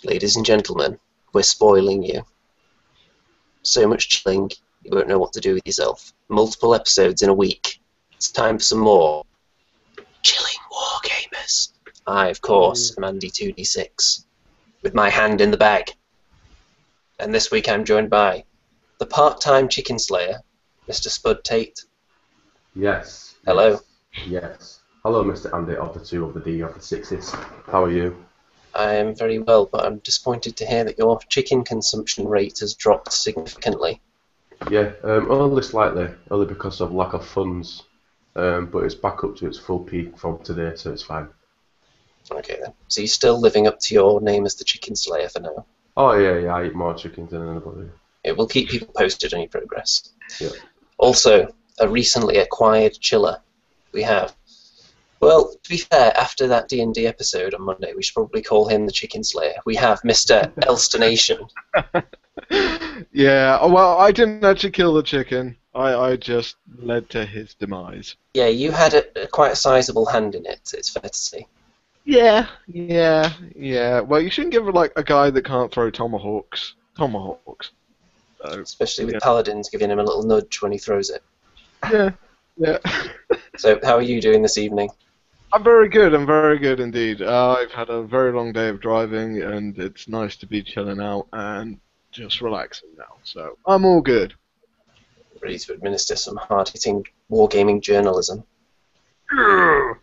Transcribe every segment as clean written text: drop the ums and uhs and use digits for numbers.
Ladies and gentlemen, we're spoiling you. So much chilling, you won't know what to do with yourself. Multiple episodes in a week. It's time for some more chilling war gamers. I, of course, am Andy2D6, with my hand in the bag. And this week I'm joined by the part-time chicken slayer, Mr. Spud Tate. Yes. Hello. Yes. Hello, Mr. Andy of the 2 of the D of the 6s. How are you? I am very well, but I'm disappointed to hear that your chicken consumption rate has dropped significantly. Yeah, only slightly, only because of lack of funds. But it's back up to its full peak from today, so it's fine. Okay then. So you're still living up to your name as the chicken slayer for now? Oh yeah, I eat more chickens than anybody. It will keep people posted on your progress. Yeah. Also, a recently acquired chiller we have. Well, to be fair, after that D&D episode on Monday, we should probably call him the Chicken Slayer. We have Mr. Elstonation. Yeah, well, I didn't actually kill the chicken. I just led to his demise. Yeah, you had quite a sizable hand in it, it's fair to say. Yeah. Well, you shouldn't give like a guy that can't throw tomahawks. So, Especially with Paladins giving him a little nudge when he throws it. yeah. So, how are you doing this evening? I'm very good indeed. I've had a very long day of driving, and it's nice to be chilling out and just relaxing now. So, I'm all good. Ready to administer some hard-hitting wargaming journalism. Yeah.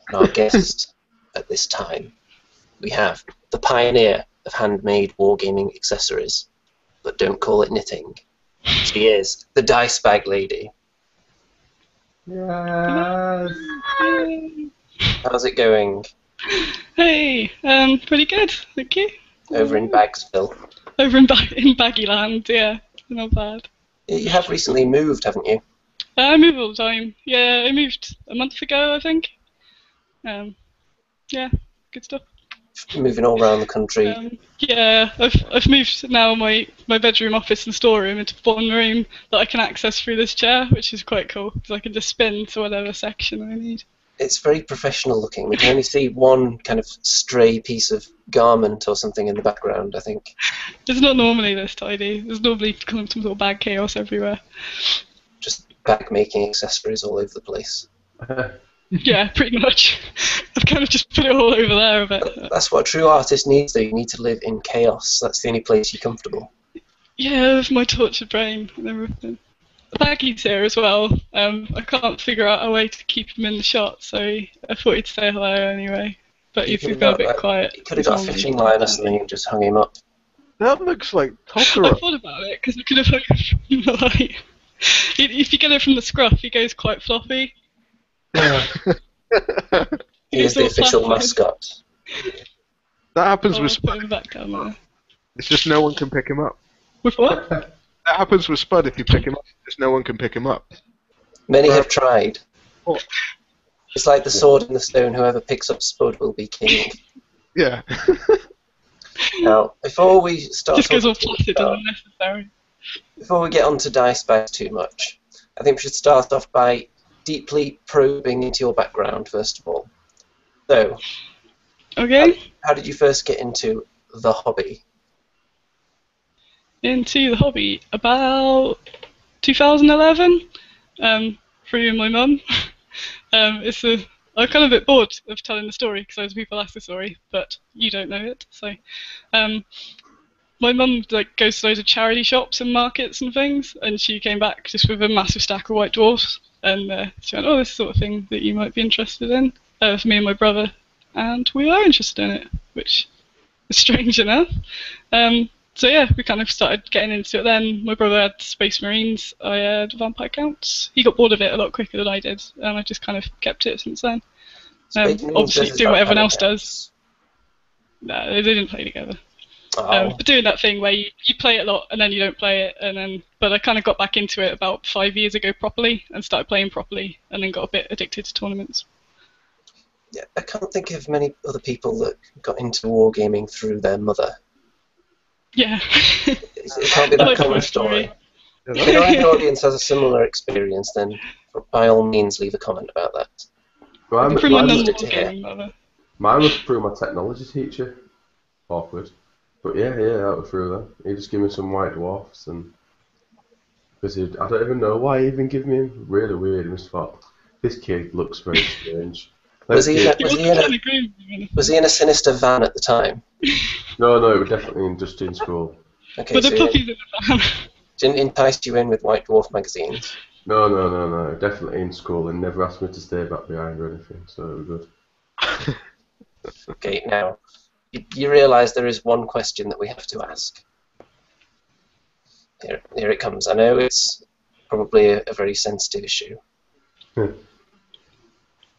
And our guest at this time, we have the pioneer of handmade wargaming accessories, but don't call it knitting. She is the Dice Bag Lady. Yes. How's it going Hey, pretty good, thank you. over in Bagsville? Over in Baggyland, yeah, not bad. You have recently moved, haven't you? I move all the time. Yeah, I moved a month ago, I think. Yeah, good stuff. Moving all around the country. Yeah, I've moved now my bedroom, office, and storeroom into one room that I can access through this chair, which is quite cool because I can just spin to whatever section I need. It's very professional looking. We can only see one kind of stray piece of garment or something in the background, I think. It's not normally this tidy. There's normally kind of some sort of bag chaos everywhere. Just bag making accessories all over the place. Yeah, pretty much. I've kind of just put it all over there a bit. That's what a true artist needs, though. You need to live in chaos. That's the only place you're comfortable. Yeah, with my tortured brain and everything. The baggies here as well. I can't figure out a way to keep him in the shot, so I thought he'd say hello anyway. But he's been a bit quiet. You could have got a fishing line or something and just hung him up. That looks like I Totoro. thought about it, because I could have hung him from the light. If you get it from the scruff, he goes quite floppy. He is the official mascot. That happens I'll with put Spud. him back down there. It's just no one can pick him up. With what? That happens with Spud if you pick him up. Just no one can pick him up. Many have tried. What? It's like the sword and the stone. Whoever picks up Spud will be king. Yeah. Now, before we start Just goes all talking flaccid about- and unnecessary. Before we get on to dice bags too much, I think we should start off by deeply probing into your background, first of all. So, Okay. how did you first get into the hobby? Into the hobby about 2011, through my mum. I'm kind of a bit bored of telling the story because loads of people ask the story, but you don't know it. So, my mum goes to loads of charity shops and markets and things, and she came back just with a massive stack of white dwarfs, and she went, "Oh, this sort of thing that you might be interested in." For me and my brother, and we were interested in it, which is strange enough. So yeah, we kind of started getting into it then. My brother had Space Marines, I had Vampire Counts. He got bored of it a lot quicker than I did, and I just kind of kept it since then. Obviously doing what everyone else does. No, they didn't play together. Oh. But doing that thing where you play it a lot and then you don't play it, and then but I kind of got back into it about 5 years ago properly and started playing properly, and then got a bit addicted to tournaments. Yeah, I can't think of many other people that got into wargaming through their mother. Yeah. It can't be that Like common my story. Yeah, If anyone in the audience has a similar experience, then by all means leave a comment about that. Mine From my mine non was it to hear. wargaming mother. was through my technology teacher. awkward. But yeah, that was through that. He just gave me some white dwarfs, and because I don't even know why he even gave me him. Really weird. I just thought this kid looks very strange. Was he, Let's was, get- he in a, was he in a sinister van at the time? No, it was definitely just in school. Okay, But the so puppies in the van. didn't entice you in with White Dwarf magazines. No, definitely in school, and never asked me to stay back behind or anything, so it was good. Okay, now, you realise there is one question that we have to ask. Here it comes. I know it's probably a very sensitive issue. Hmm.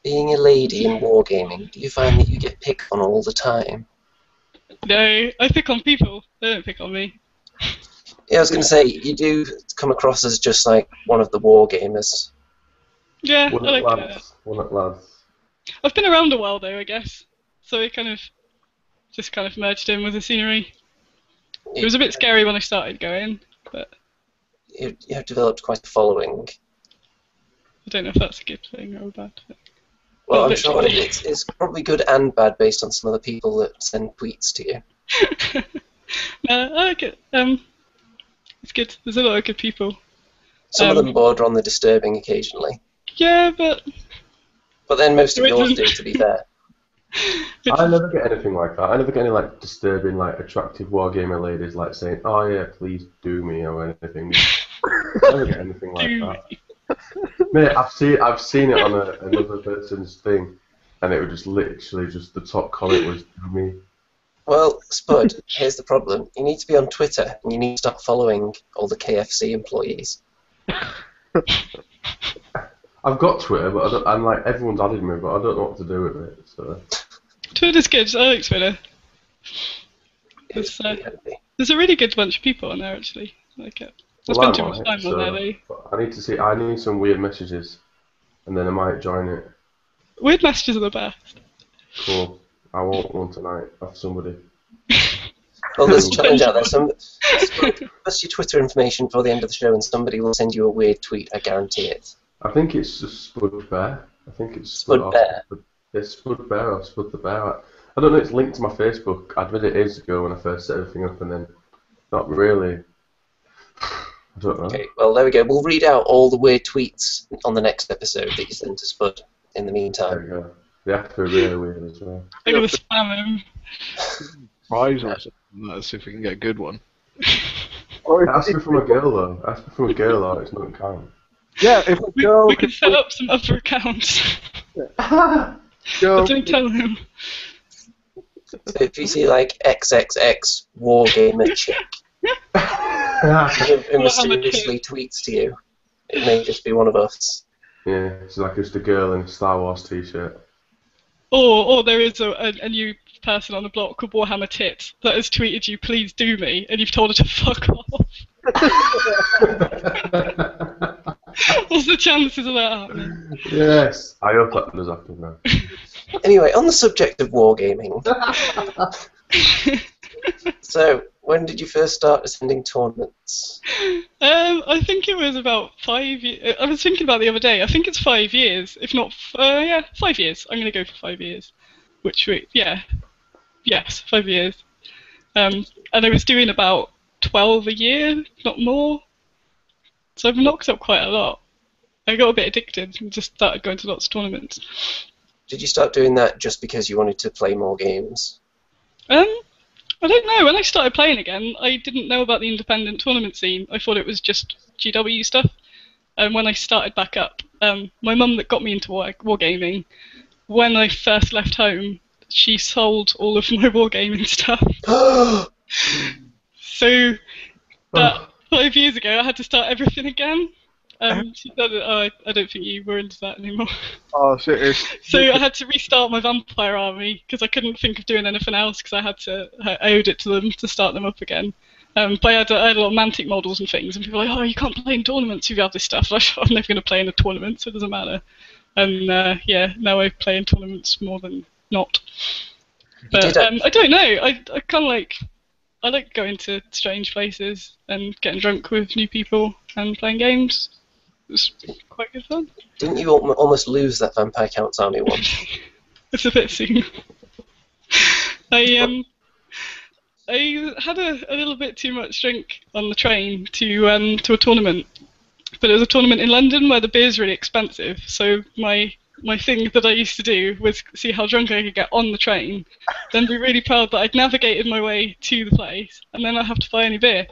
Being a lady in wargaming, do you find that you get picked on all the time? No, I pick on people. They don't pick on me. Yeah, I was going to say, you do come across as just like one of the wargamers. Yeah, One I at like it. lads. I've been around a while though, I guess. So it kind of just kind of merged in with the scenery. It was a bit scary when I started going, but You have developed quite a following. I don't know if that's a good thing or a bad thing. Well, Well, I'm sure literally. it's probably good and bad based on some of the people that send tweets to you. No, I like it. It's good. There's a lot of good people. Some of them border on the disturbing occasionally. Yeah, but But then most of There yours isn't. do, to be fair. I never get anything like that. I never get any like disturbing, like attractive wargamer ladies like saying, "Oh yeah, please do me" or anything. I never get anything like Do that. Mate, I've seen it on another person's thing, and it was just literally just the top comment was "do me." Well, Spud, here's the problem. You need to be on Twitter, and you need to start following all the KFC employees. I've got Twitter, but I'm like everyone's added me, but I don't know what to do with it. So Twitter's good. I like Twitter. It's pretty handy. There's a really good bunch of people on there actually. I like it. I well, spend too I'm much on time it, on there though. but I need to see. I need some weird messages, and then I might join it. Weird messages are the best. Cool. I want one tonight off somebody. Well, there's a challenge out there. Post your Twitter information for the end of the show, and somebody will send you a weird tweet. I guarantee it. I think it's just Spud Bear. I think it's Spud Bear. It's Spud Bear or Spud the Bear. I don't know. It's linked to my Facebook. I did it ages ago when I first set everything up, and then not really. I don't know. Okay, well, there we go. We'll read out all the weird tweets on the next episode that you send to Spud in the There meantime. we go. They have to be really weird as well. I'm gonna spam him. Prize or something. Let's see if we can get a good one. Ask me from a girl though. Ask me from a girl though. It's not count. Yeah, if a We girl can set up some other accounts. girl, But don't tell him. So if you see like XXX Wargamer chick who mysteriously tweets to you, it may just be one of us. Yeah, it's like just a girl in a Star Wars t-shirt. Or there is a new person on the block called Warhammer Tit that has tweeted you, please do me, and you've told her to fuck off. What's the chances of that happening? Yes. I hope that does happen now. Anyway, on the subject of wargaming, so when did you first start attending tournaments? I think it was about 5 years. I was thinking about it the other day. I think it's 5 years, if not, 5 years. I'm going to go for 5 years. Yes, 5 years. And I was doing about 12 a year, not more. So I've knocked up quite a lot. I got a bit addicted and just started going to lots of tournaments. Did you start doing that just because you wanted to play more games? I don't know. When I started playing again, I didn't know about the independent tournament scene. I thought it was just GW stuff. And when I started back up, my mum that got me into wargaming, when I first left home, she sold all of my wargaming stuff. So that 5 years ago, I had to start everything again. She said, "Oh, I don't think you were into that anymore." Oh, shit. So I had to restart my vampire army because I couldn't think of doing anything else because I owed it to them to start them up again. But I had a lot of Mantic models and things, and people were like, "Oh, you can't play in tournaments if you have this stuff." I thought, I'm never going to play in a tournament, so it doesn't matter. And now I play in tournaments more than not. But I don't know. I kind of I like going to strange places and getting drunk with new people and playing games. It's quite good fun. Didn't you almost lose that Vampire Counts army once? It's a bit soon. I I had a little bit too much drink on the train to a tournament, but it was a tournament in London where the beer's really expensive. So my thing that I used to do was see how drunk I could get on the train, then be really proud that I'd navigated my way to the place, and then not have to buy any beer,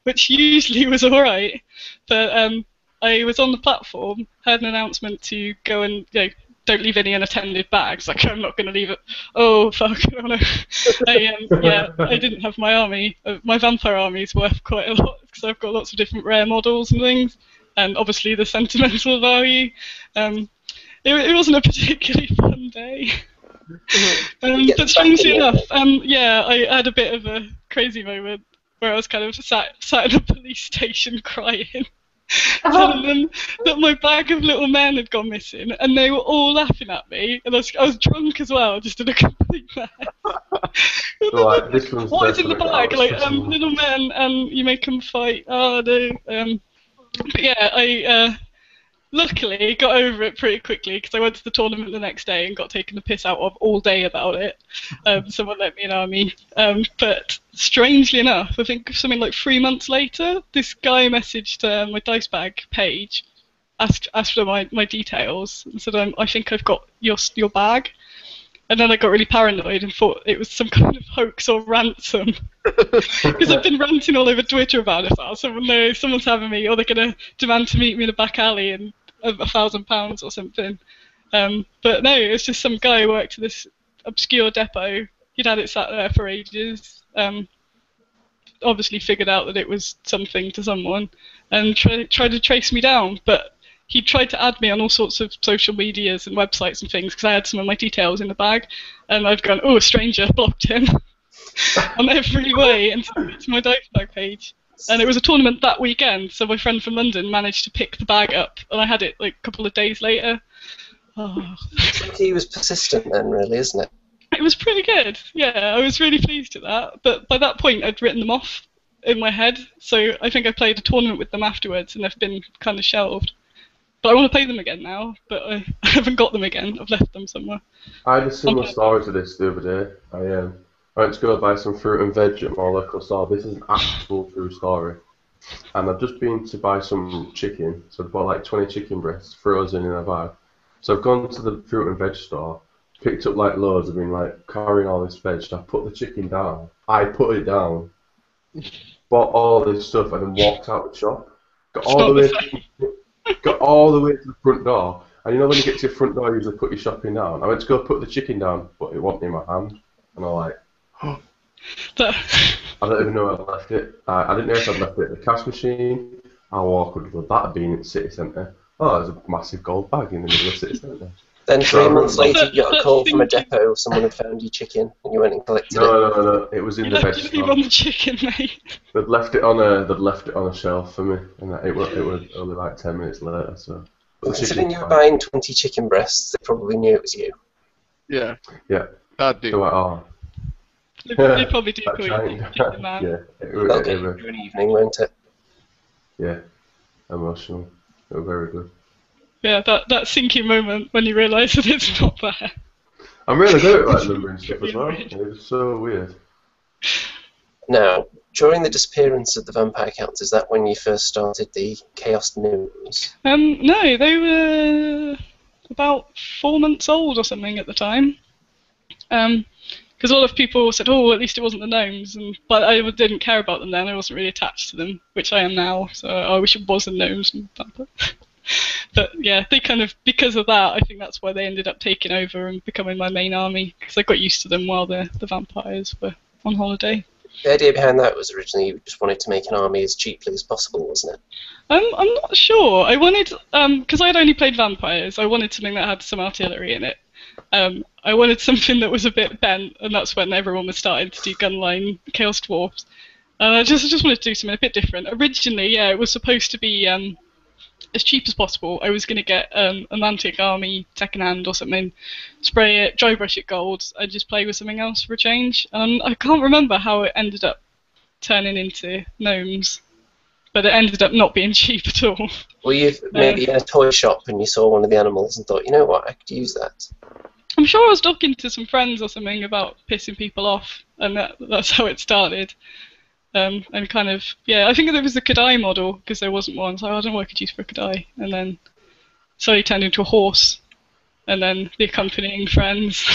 which usually was all right. But I was on the platform, heard an announcement to go and don't leave any unattended bags. Like, I'm not going to leave it. Oh, fuck. Oh, no. I didn't have my army. My vampire army is worth quite a lot because I've got lots of different rare models and things, and obviously the sentimental value. It wasn't a particularly fun day. But strangely enough, I had a bit of a crazy moment where I was kind of sat in a police station crying. Telling them that my bag of little men had gone missing, and they were all laughing at me, and I was drunk as well, just in a complete mess. Like, this one's what is in the bag? Like, definitely little men, and you make them fight. Oh no. But yeah, I luckily got over it pretty quickly because I went to the tournament the next day and got taken the piss out of all day about it. Someone let me in army. But strangely enough, I think something like 3 months later, this guy messaged my dice bag page, asked for my details, and said, I think I've got your bag. And then I got really paranoid and thought it was some kind of hoax or ransom. Because I've been ranting all over Twitter about it now. Someone's having me, or they're going to demand to meet me in a back alley and £1,000 or something. But no, it was just some guy who worked at this obscure depot. He'd had it sat there for ages. Obviously figured out that it was something to someone and tried to trace me down. But he tried to add me on all sorts of social medias and websites and things because I had some of my details in the bag, and I've gone, oh, a stranger, blocked him on every way and sent it to my dice bag page. And it was a tournament that weekend, so my friend from London managed to pick the bag up, and I had it like a couple of days later. Oh. He was persistent then, really, isn't it? It was pretty good, yeah, I was really pleased with that, but by that point I'd written them off in my head, so I think I played a tournament with them afterwards and they've been kind of shelved. But I want to play them again now, but I haven't got them again. I've left them somewhere. I had a similar story to this the other day. I went to go buy some fruit and veg at my local store. This is an actual true story. And I've just been to buy some chicken, so I bought like 20 chicken breasts frozen in a bag. So I've gone to the fruit and veg store, picked up like loads, I've been like carrying all this veg, so I put the chicken down. I put it down, bought all this stuff, and then walked out the shop. Got all the way to the front door, and you know when you get to your front door, you usually put your shopping down. I went to go put the chicken down, but it wasn't in my hand, and I'm like, oh. I don't even know where I left it. I didn't know if I'd left it at the cash machine. How awkward would that have been at City Centre? Oh, there's a massive gold bag in the middle of City Centre. Then 3 months later, you got a call from a depot. Someone had found your chicken, and you went and collected it. No. It was in the veg store. On the chicken, mate. They'd left it on a shelf for me, and it was only like 10 minutes later. So. Considering you were buying 20 chicken breasts, they probably knew it was you. Yeah. Yeah. Bad dude. So like, oh. They probably do call you chicken man. Yeah. That'll get you through an evening, won't it? Yeah. Emotional. They were very good. Yeah, that sinking moment when you realise that it's not there. I'm really good at like remembering stuff as well. It was so weird. Now, during the disappearance of the vampire counts, is that when you first started the Chaos Gnomes? No, they were about 4 months old or something at the time. Because a lot of people said, oh, at least it wasn't the gnomes, but I didn't care about them then. I wasn't really attached to them, which I am now. So I wish it was the gnomes and vampire. But yeah, they kind of, because of that, I think that's why they ended up taking over and becoming my main army, because I got used to them while the vampires were on holiday. The idea behind that was originally you just wanted to make an army as cheaply as possible, wasn't it? I'm not sure. I wanted, because I had only played vampires, I wanted something that had some artillery in it. I wanted something that was a bit bent, and that's when everyone was starting to do gunline Chaos Dwarfs. And I just wanted to do something a bit different. Originally, yeah, it was supposed to be as cheap as possible. I was going to get a Mantic army second-hand or something, spray it, dry brush it gold, and just play with something else for a change. I can't remember how it ended up turning into gnomes, but it ended up not being cheap at all. Were you maybe in a toy shop and you saw one of the animals and thought, you know what, I could use that? I'm sure I was talking to some friends or something about pissing people off, and that's how it started. And kind of, yeah, I think there was a Kadai model, because there wasn't one, so I don't know what I could use for a Kadai. And then slowly turned into a horse, and then the accompanying friends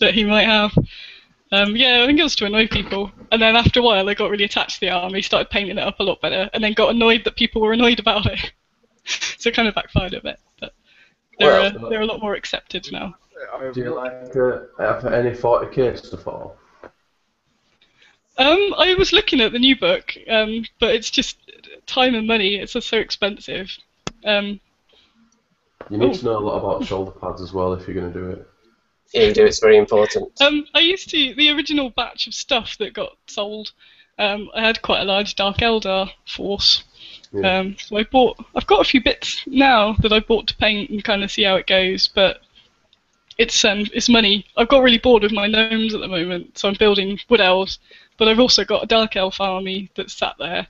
that he might have. Yeah, I think it was to annoy people. And then after a while, I got really attached to the army, started painting it up a lot better, and then got annoyed that people were annoyed about it. So it kind of backfired a bit. But they're a lot more accepted now. Do you like have any 40k stuff at all? I was looking at the new book, but it's just time and money. It's just so expensive. You need to know a lot about shoulder pads as well if you're going to do it. Yeah, you do. It's very important. I used to, the original batch of stuff that got sold, I had quite a large Dark Eldar force. Yeah. So I've got a few bits now that I bought to paint and kind of see how it goes, but it's money. I've got really bored with my gnomes at the moment, so I'm building wood elves, but I've also got a Dark Elf army that's sat there,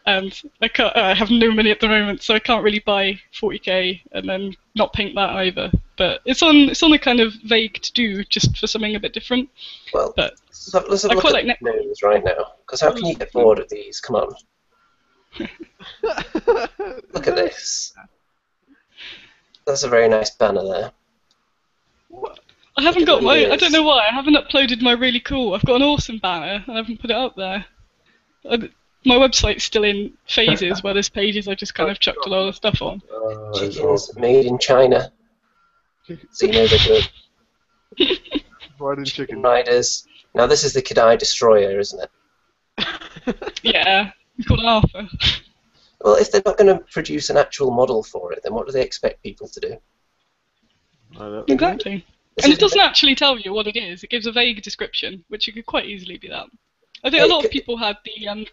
and I have no money at the moment, so I can't really buy 40k and then not paint that either. But it's on a kind of vague to do, just for something a bit different. Well, but let's have a look at the gnomes right now, because how can you get bored of these? Come on. Look at this. That's a very nice banner there. I haven't got I don't know why, I haven't uploaded my really cool. I've got an awesome banner, I haven't put it up there. My website's still in phases where there's pages I just kind of chucked a lot of stuff on. Chickens made in China. So you know they're good. Riding chicken. Riders. Now this is the Kadai Destroyer, isn't it? Yeah, it's called Arthur. Well, if they're not going to produce an actual model for it, then what do they expect people to do? Exactly. And it doesn't actually tell you what it is. It gives a vague description, which it could quite easily be that. I think a lot of people had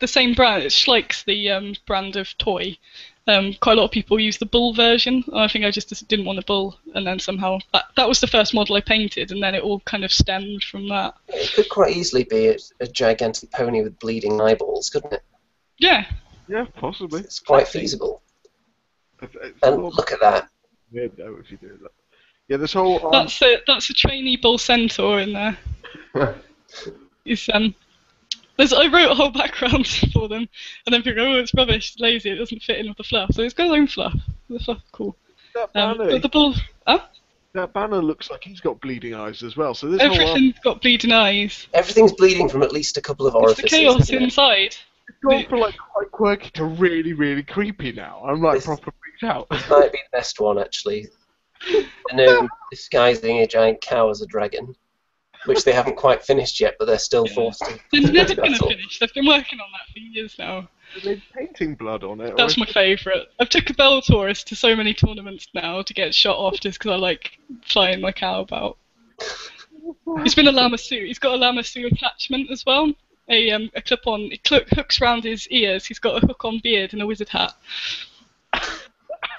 the same brand. It's Schleik's the brand of toy. Quite a lot of people use the bull version. I think I just didn't want a bull, and then somehow that was the first model I painted, and then it all kind of stemmed from that. It could quite easily be a gigantic pony with bleeding eyeballs, couldn't it? Yeah. Yeah, possibly. It's quite feasible. And look at that. Weird though if you do that. Yeah, this whole. That's a trainee bull centaur in there. I wrote a whole background for them, and then people go, oh, it's rubbish, it's lazy, it doesn't fit in with the fluff. So it's got its own fluff. The fluff is cool. That banner, but the bull. That banner looks like he's got bleeding eyes as well. So this everything's got bleeding eyes. Everything's bleeding from at least a couple of orifices. It's the chaos inside. It's gone from like quite quirky to really, really creepy now. I'm like proper freaked out. This might be the best one actually. The gnome disguising a giant cow as a dragon, which they haven't quite finished yet, but they're still forced to. They're never going to finish. They've been working on that for years now. They're painting blood on it. That's my favourite. I've took a Bellatorus to so many tournaments now to get shot off just because I like flying my cow about. He's been a Lamassu. He's got a Lamassu attachment as well. A clip-on. It hooks round his ears. He's got a hook-on beard and a wizard hat,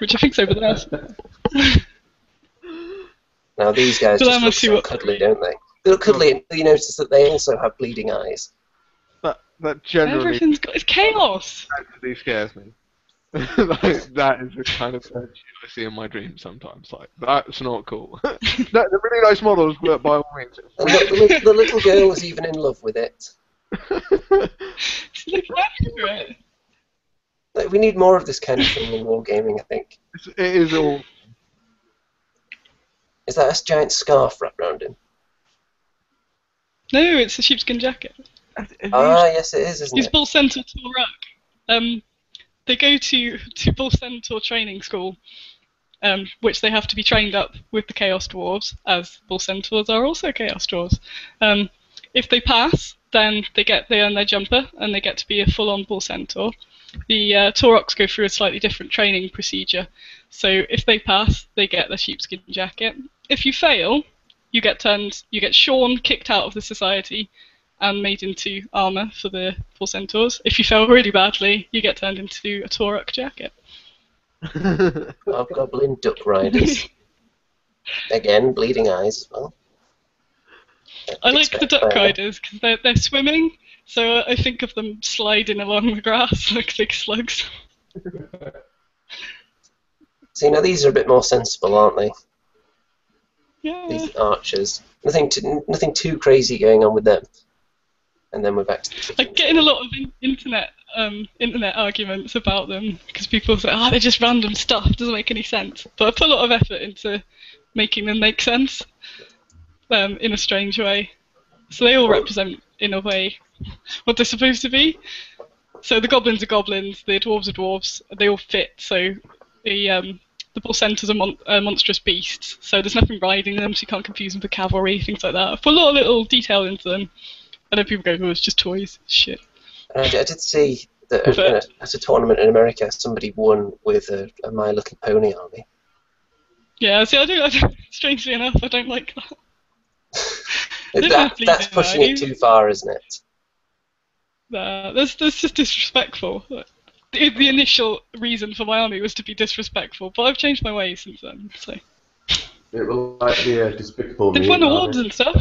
which I think's over there. Now these guys just look so cuddly, don't they? They look cuddly, and you notice that they also have bleeding eyes. That generally. Everything's got. It's chaos. Actually scares me. Like, that is the kind of energy I see in my dreams sometimes. Like, that's not cool. They're really nice models, but by all means. And the little girl was even in love with it. She's looking after it. Like, we need more of this kind of thing in wargaming, I think. It is all. Is that a giant scarf wrapped around him? No, it's a sheepskin jacket. Yes it is, isn't He's it? Bull Centaur Toruk. They go to Bull Centaur training school, which they have to be trained up with the Chaos Dwarves, as Bull Centaurs are also Chaos Dwarves. If they pass, then they earn their jumper, and they get to be a full-on Bull Centaur. The Tauroks go through a slightly different training procedure. So if they pass, they get the sheepskin jacket. If you fail, you get shorn, kicked out of the society, and made into armour for the Bull Centaurs. If you fail really badly, you get turned into a Taurok jacket. Hobgoblin Duck Riders. Again, bleeding eyes as well. I like the Duck Riders because they're swimming, so I think of them sliding along the grass like big slugs. See, now these are a bit more sensible, aren't they? Yeah. These archers. Nothing too crazy going on with them. And then we're back to the chickens. I'm getting a lot of internet arguments about them because people say, "Oh, they're just random stuff. Doesn't make any sense." But I put a lot of effort into making them make sense in a strange way. So they all represent, in a way, what they're supposed to be. So the goblins are goblins, the dwarves are dwarves. They all fit. So the Porcentaurs are monstrous beasts. So there's nothing riding them, so you can't confuse them for cavalry, things like that. I put a lot of little detail into them. And then people go, "Oh, it's just toys." Shit. I did see that at a tournament in America, somebody won with a My Little Pony army. Yeah, see, I don't, strangely enough, I don't like that. That's pushing it too far, isn't it? That's just disrespectful. The initial reason for my army was to be disrespectful, but I've changed my ways since then. So. It was like the Despicable Me. They've won awards and stuff.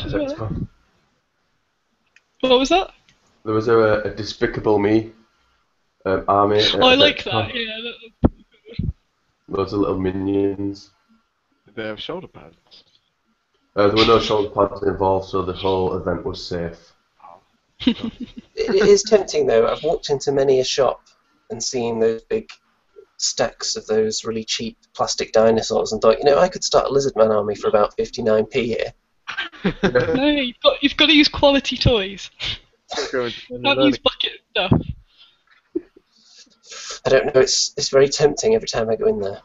What was that? There was a Despicable Me army. Oh, I like that. Yeah. Loads of little minions. Did they have shoulder pads? There were no shoulder pads involved, so the whole event was safe. It is tempting, though. I've walked into many a shop and seen those big stacks of those really cheap plastic dinosaurs and thought, I could start a Lizardman army for about 59p here. No, you've got to use quality toys. Can't use bucket stuff. I don't know. It's very tempting every time I go in there.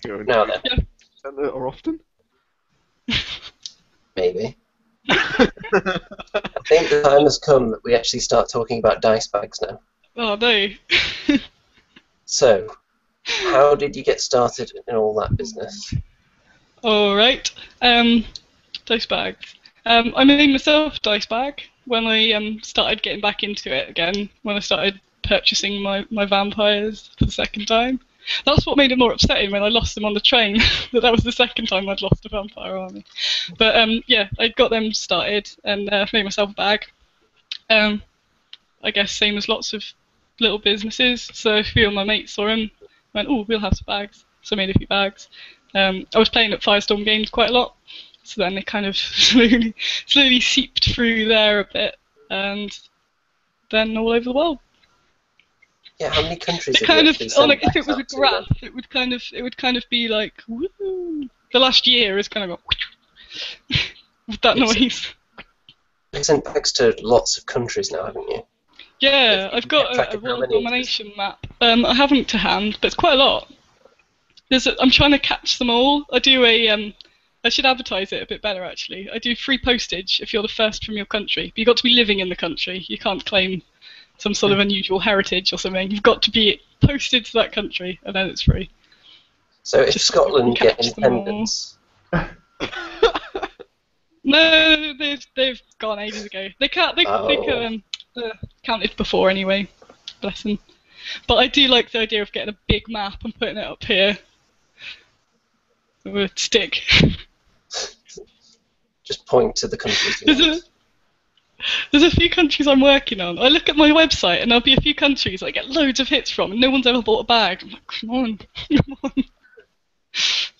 Now then. Yeah. Or often? Maybe. I think the time has come that we actually start talking about dice bags now. Oh no. So, how did you get started in all that business? All right. Dice bags. I made myself a dice bag when I started getting back into it again, when I started purchasing my vampires for the second time. That's what made it more upsetting when I lost them on the train, that was the second time I'd lost a vampire army. But yeah, I got them started and made myself a bag. I guess same as lots of little businesses, so a few of my mates saw them, went, "Oh, we'll have some bags," so I made a few bags. I was playing at Firestorm Games quite a lot, so then they kind of slowly seeped through there a bit, and then all over the world. Yeah, how many countries? It kind of, if it was a graph, it would kind of be like, woo. The last year is kind of go with that noise. You've sent bags to lots of countries now, haven't you? Yeah, I've got a world domination map. I haven't to hand, but it's quite a lot. I'm trying to catch them all. I do I should advertise it a bit better actually. I do free postage if you're the first from your country. But you've got to be living in the country. You can't claim some sort of unusual heritage or something. You've got to be posted to that country, and then it's free. So if Scotland get independence... No, they've gone ages ago. They counted before anyway. Bless them. But I do like the idea of getting a big map and putting it up here with a stick. Just point to the countries. There's a few countries I'm working on. I look at my website and there'll be a few countries I get loads of hits from and no one's ever bought a bag. I'm like, come on.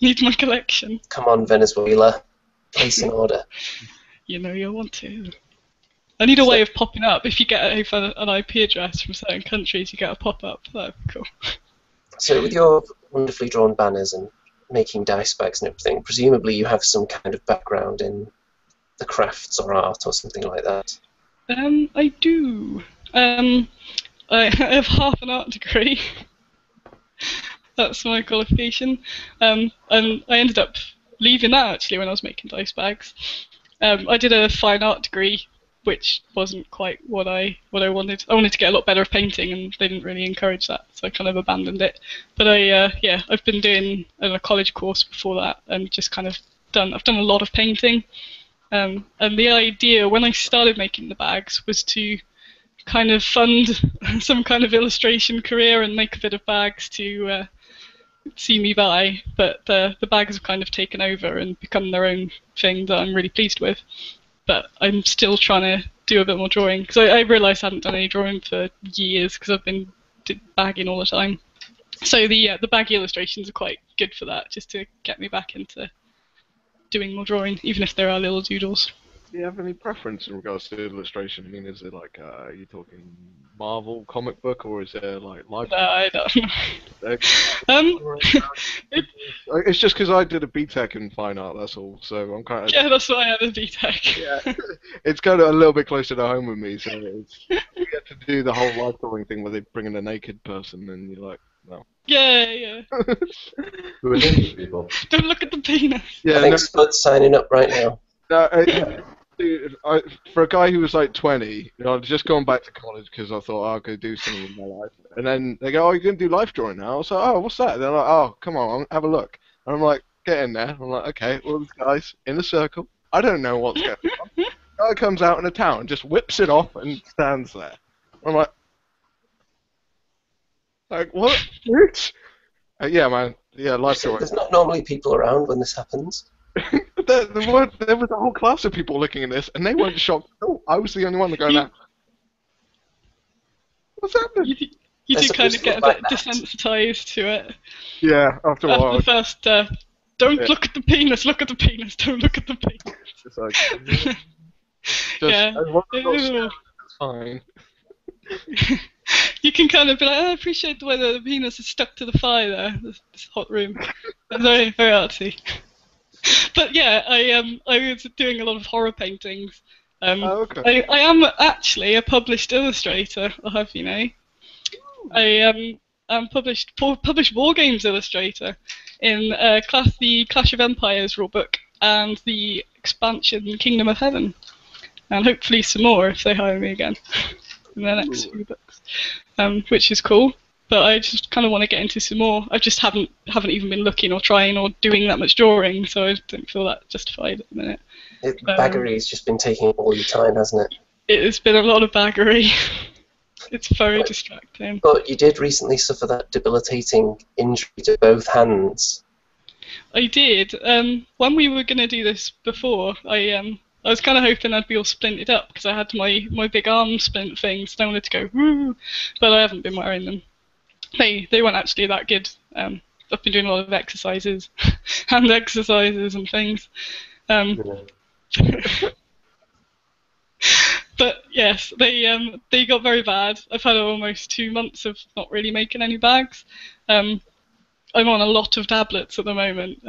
Need my collection. Come on, Venezuela. Place an order. You know you want to. I need a way of popping up. If you get an IP address from certain countries, you get a pop-up. That'd be cool. So with your wonderfully drawn banners and making dice bags and everything, presumably you have some kind of background in the crafts or art or something like that. I do. I have half an art degree. That's my qualification. And I ended up leaving that actually when I was making dice bags. I did a fine art degree, which wasn't quite what I wanted. I wanted to get a lot better at painting, and they didn't really encourage that, so I kind of abandoned it. But I've been doing a college course before that, and just kind of I've done a lot of painting. And the idea when I started making the bags was to kind of fund some kind of illustration career and make a bit of bags to see me by. But the bags have kind of taken over and become their own thing that I'm really pleased with. But I'm still trying to do a bit more drawing because I realised I hadn't done any drawing for years because I've been bagging all the time. So the baggy illustrations are quite good for that, just to get me back into doing more drawing, even if there are little doodles. Do you have any preference in regards to illustration? I mean, is it like, are you talking Marvel comic book, or is there like life? I don't know. It's just because I did a BTEC in fine art, that's all. So I'm kind of Yeah, that's why I had a BTEC. yeah. It's kind of a little bit closer to home with me. So you get to do the whole life drawing thing where they bring in a naked person, and you're like, no. Yeah. Who are naked people? Don't look at the penis. Yeah, I think no, Spud's signing up right now. dude, for a guy who was like 20, I'd just gone back to college because I thought, I'll go do something with my life. And then they go, oh, you're going to do life drawing now? I was like, oh, what's that? They're like, oh, come on, have a look. And I'm like, get in there. I'm like, okay, all these guys in a circle. I don't know what's going on. Guy comes out in a towel and just whips it off and stands there. I'm like, what? Yeah, man. Yeah, life drawing. There's not normally people around when this happens. There was a whole class of people looking at this, and they weren't shocked at all. I was the only one that going, what's happening? You They're do kind supposed of to get a look bit like that. desensitized to it. Yeah, after a After while. the first, don't Yeah. look at the penis, look at the penis, don't look at the penis. It's like, just, Yeah. as long as it's not it's fine. You can kind of be like, I appreciate the way that the penis is stuck to the fire there, this hot room. It's very, very artsy. But yeah, I was doing a lot of horror paintings. Oh, okay. I am actually a published illustrator, I'll have you know. I am published War Games illustrator in the Clash of Empires rulebook and the expansion Kingdom of Heaven, and hopefully some more if they hire me again in the next few books, which is cool. But I just kind of want to get into some more. I just haven't even been looking or trying or doing that much drawing, so I don't feel that justified at the minute. Baggery's just been taking up all your time, hasn't it? It has been a lot of baggery. It's very distracting. But you did recently suffer that debilitating injury to both hands. I did. When we were going to do this before, I was kind of hoping I'd be all splinted up because I had my big arm splint things. So I wanted to go woo, but I haven't been wearing them. They weren't actually that good. I've been doing a lot of exercises, hand exercises and things. But yes, they got very bad. I've had almost 2 months of not really making any bags. I'm on a lot of tablets at the moment.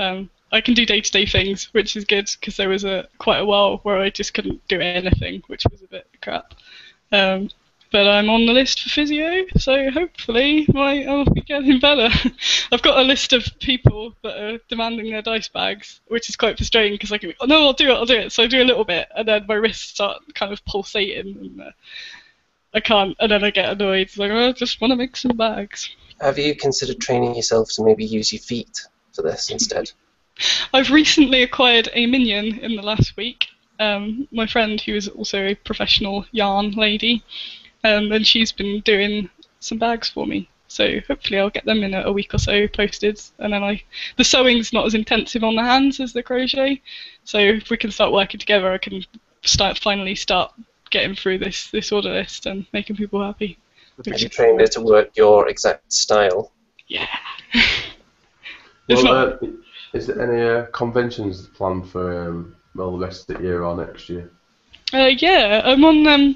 I can do day-to-day things, which is good because there was quite a while where I just couldn't do anything, which was a bit crap. But I'm on the list for physio, so hopefully I'll be getting better. I've got a list of people that are demanding their dice bags, which is quite frustrating because I can be, oh, no, I'll do it. So I do a little bit, and then my wrists start kind of pulsating, and I can't, and then I get annoyed. It's like, I just want to make some bags. Have you considered training yourself to maybe use your feet for this instead? I've recently acquired a minion in the last week. My friend, who is also a professional yarn lady, and she's been doing some bags for me. So hopefully I'll get them in a week or so posted. And then the sewing's not as intensive on the hands as the crochet. So if we can start working together, I can finally start getting through this order list and making people happy. Have you trained her to work your exact style? Yeah. Well, is there any conventions planned for the rest of the year or next year? Yeah, I'm on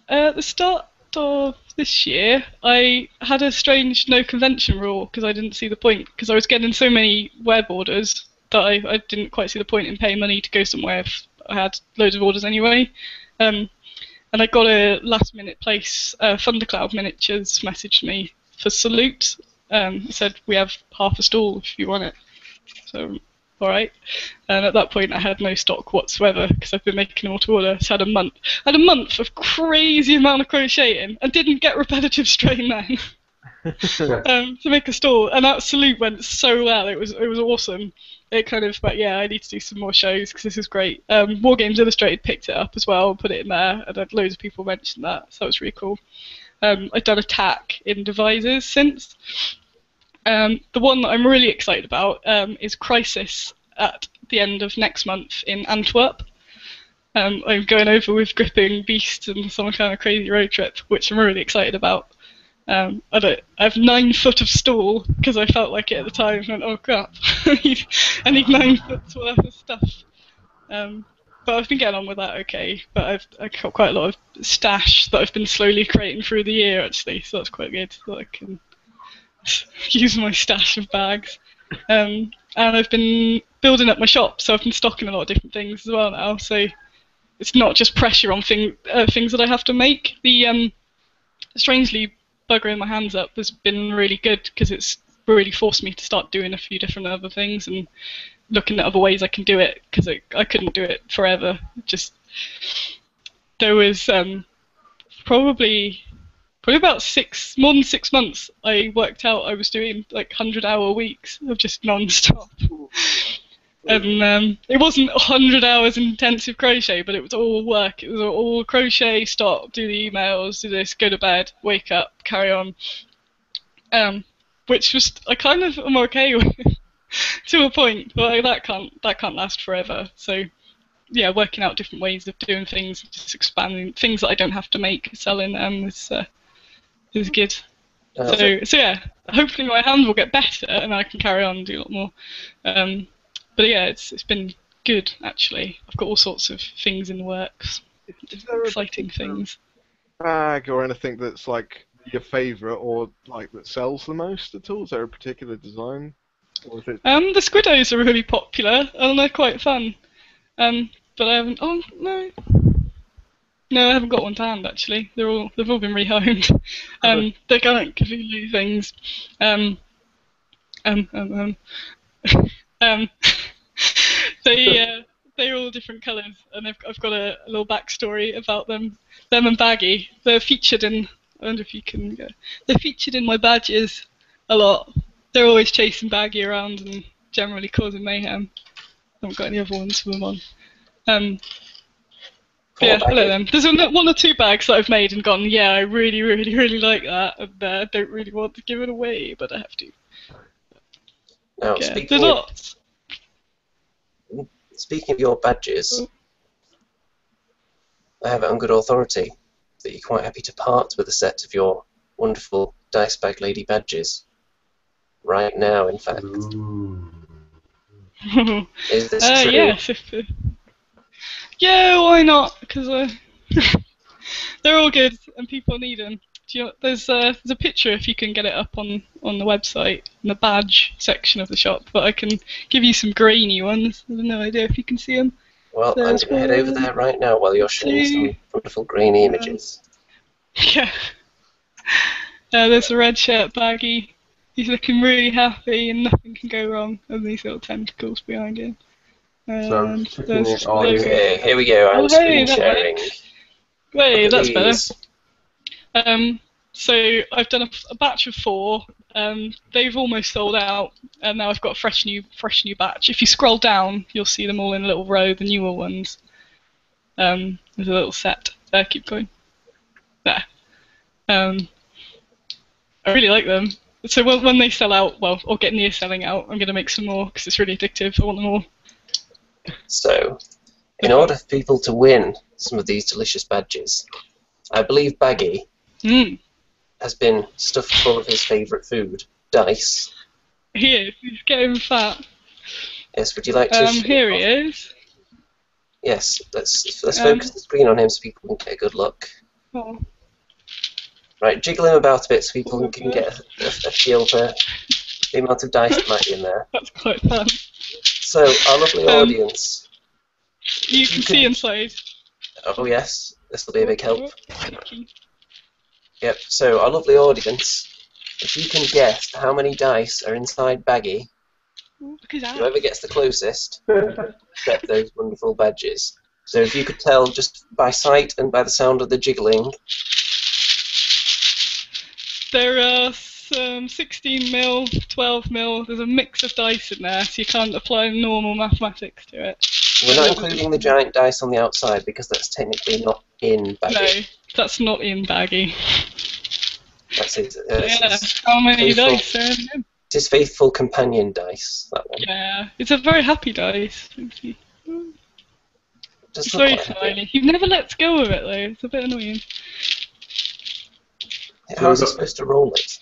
at the start of this year. I had a strange no convention rule because I didn't see the point, because I was getting so many web orders that I didn't quite see the point in paying money to go somewhere if I had loads of orders anyway. And I got a last minute place. Thundercloud Miniatures messaged me for Salute. Said we have half a stall if you want it. So alright. And at that point I had no stock whatsoever because I've been making them to order. So I had a month of crazy amount of crocheting and didn't get repetitive strain then. To make a stall, and that Salute went so well. It was awesome. It kind of, but yeah, I need to do some more shows because this is great. War Games Illustrated picked it up as well, put it in there, and had loads of people mention that, so that was really cool. I've done Attack in Devices since. The one that I'm really excited about is Crisis at the end of next month in Antwerp. I'm going over with Gripping Beast and some kind of crazy road trip, which I'm really excited about. I have 9 foot of stall because I felt like it at the time. And went, oh crap, I need 9 foot's worth of stuff. But I've been getting on with that okay. But I've got quite a lot of stash that I've been slowly creating through the year actually, so that's quite good. So I can use my stash of bags. And I've been building up my shop, so I've been stocking a lot of different things as well now. So it's not just pressure on things that I have to make. The strangely buggering my hands up has been really good because it's really forced me to start doing a few different other things and looking at other ways I can do it because I couldn't do it forever. Just there was probably about more than 6 months I worked out I was doing like 100-hour weeks of just non-stop. And it wasn't 100 hours intensive crochet, but it was all work. It was all crochet, stop, do the emails, do this, go to bed, wake up, carry on. Which was I kind of am okay with to a point, but that can't last forever. So yeah, working out different ways of doing things, just expanding things that I don't have to make, selling is good. So yeah, hopefully my hand will get better and I can carry on and do a lot more. But yeah, it's been good actually. I've got all sorts of things in the works, exciting things. Bag or anything that's like your favourite or like that sells the most at all? Is there a particular design? Or is it... The Squiddos are really popular and they're quite fun. But I haven't. Oh no. No, I haven't got one to hand actually. They've all been rehomed. They're kind of Cthulhu things. They're all different colours, and I've got a little backstory about them. Them and Baggy. They're featured in. I wonder if you can. They're featured in my badges a lot. They're always chasing Baggy around and generally causing mayhem. I haven't got any other ones for them on. Yeah, I like them. There's 1 or 2 bags that I've made and gone, yeah, I really, really, really like that, and I don't really want to give it away, but I have to. Now, Yeah, there's lots. Speaking of your badges, I have it on good authority that you're quite happy to part with a set of your wonderful Dice Bag Lady badges. Right now, in fact. Is this true? Yes, yeah, why not? Because they're all good and people need them. Do you know, there's a picture if you can get it up on the website in the badge section of the shop, but I can give you some grainy ones. I have no idea if you can see them. Well, I'm going to head over there right now while you're showing some wonderful grainy images. Yeah. There's a red shirt Baggy. He's looking really happy and nothing can go wrong. And these little tentacles behind him. Okay, here we go. I'm screen sharing. Wait, that's better. So I've done a batch of 4. They've almost sold out, and now I've got a fresh new batch. If you scroll down, you'll see them all in a little row, the newer ones. There's a little set. Keep going. There. I really like them. So when they sell out, well, or get near selling out, I'm going to make some more because it's really addictive. I want them all. So, in order for people to win some of these delicious badges, I believe Baggy has been stuffed full of his favourite food, dice. He is. He's getting fat. Yes, would you like to... Here he is. Yes, let's focus the screen on him so people can get a good look. Oh. Right, jiggle him about a bit so people can get a feel for the amount of dice that might be in there. That's quite fun. So, our lovely audience... You can see inside. Oh yes, this will be a big help. Yep, so our lovely audience, if you can guess how many dice are inside Baggy, whoever gets the closest, get those wonderful badges. So if you could tell just by sight and by the sound of the jiggling... There are some 16mm, 12mm, there's a mix of dice in there, so you can't apply normal mathematics to it. We're not including the giant dice on the outside because that's technically not in Baggy. No, that's not in Baggy. That's it. Yeah, how many dice are in him? It's his faithful companion dice, that one. Yeah, it's a very happy dice. It's very tiny. He never lets go of it though, it's a bit annoying. How is he supposed to roll it?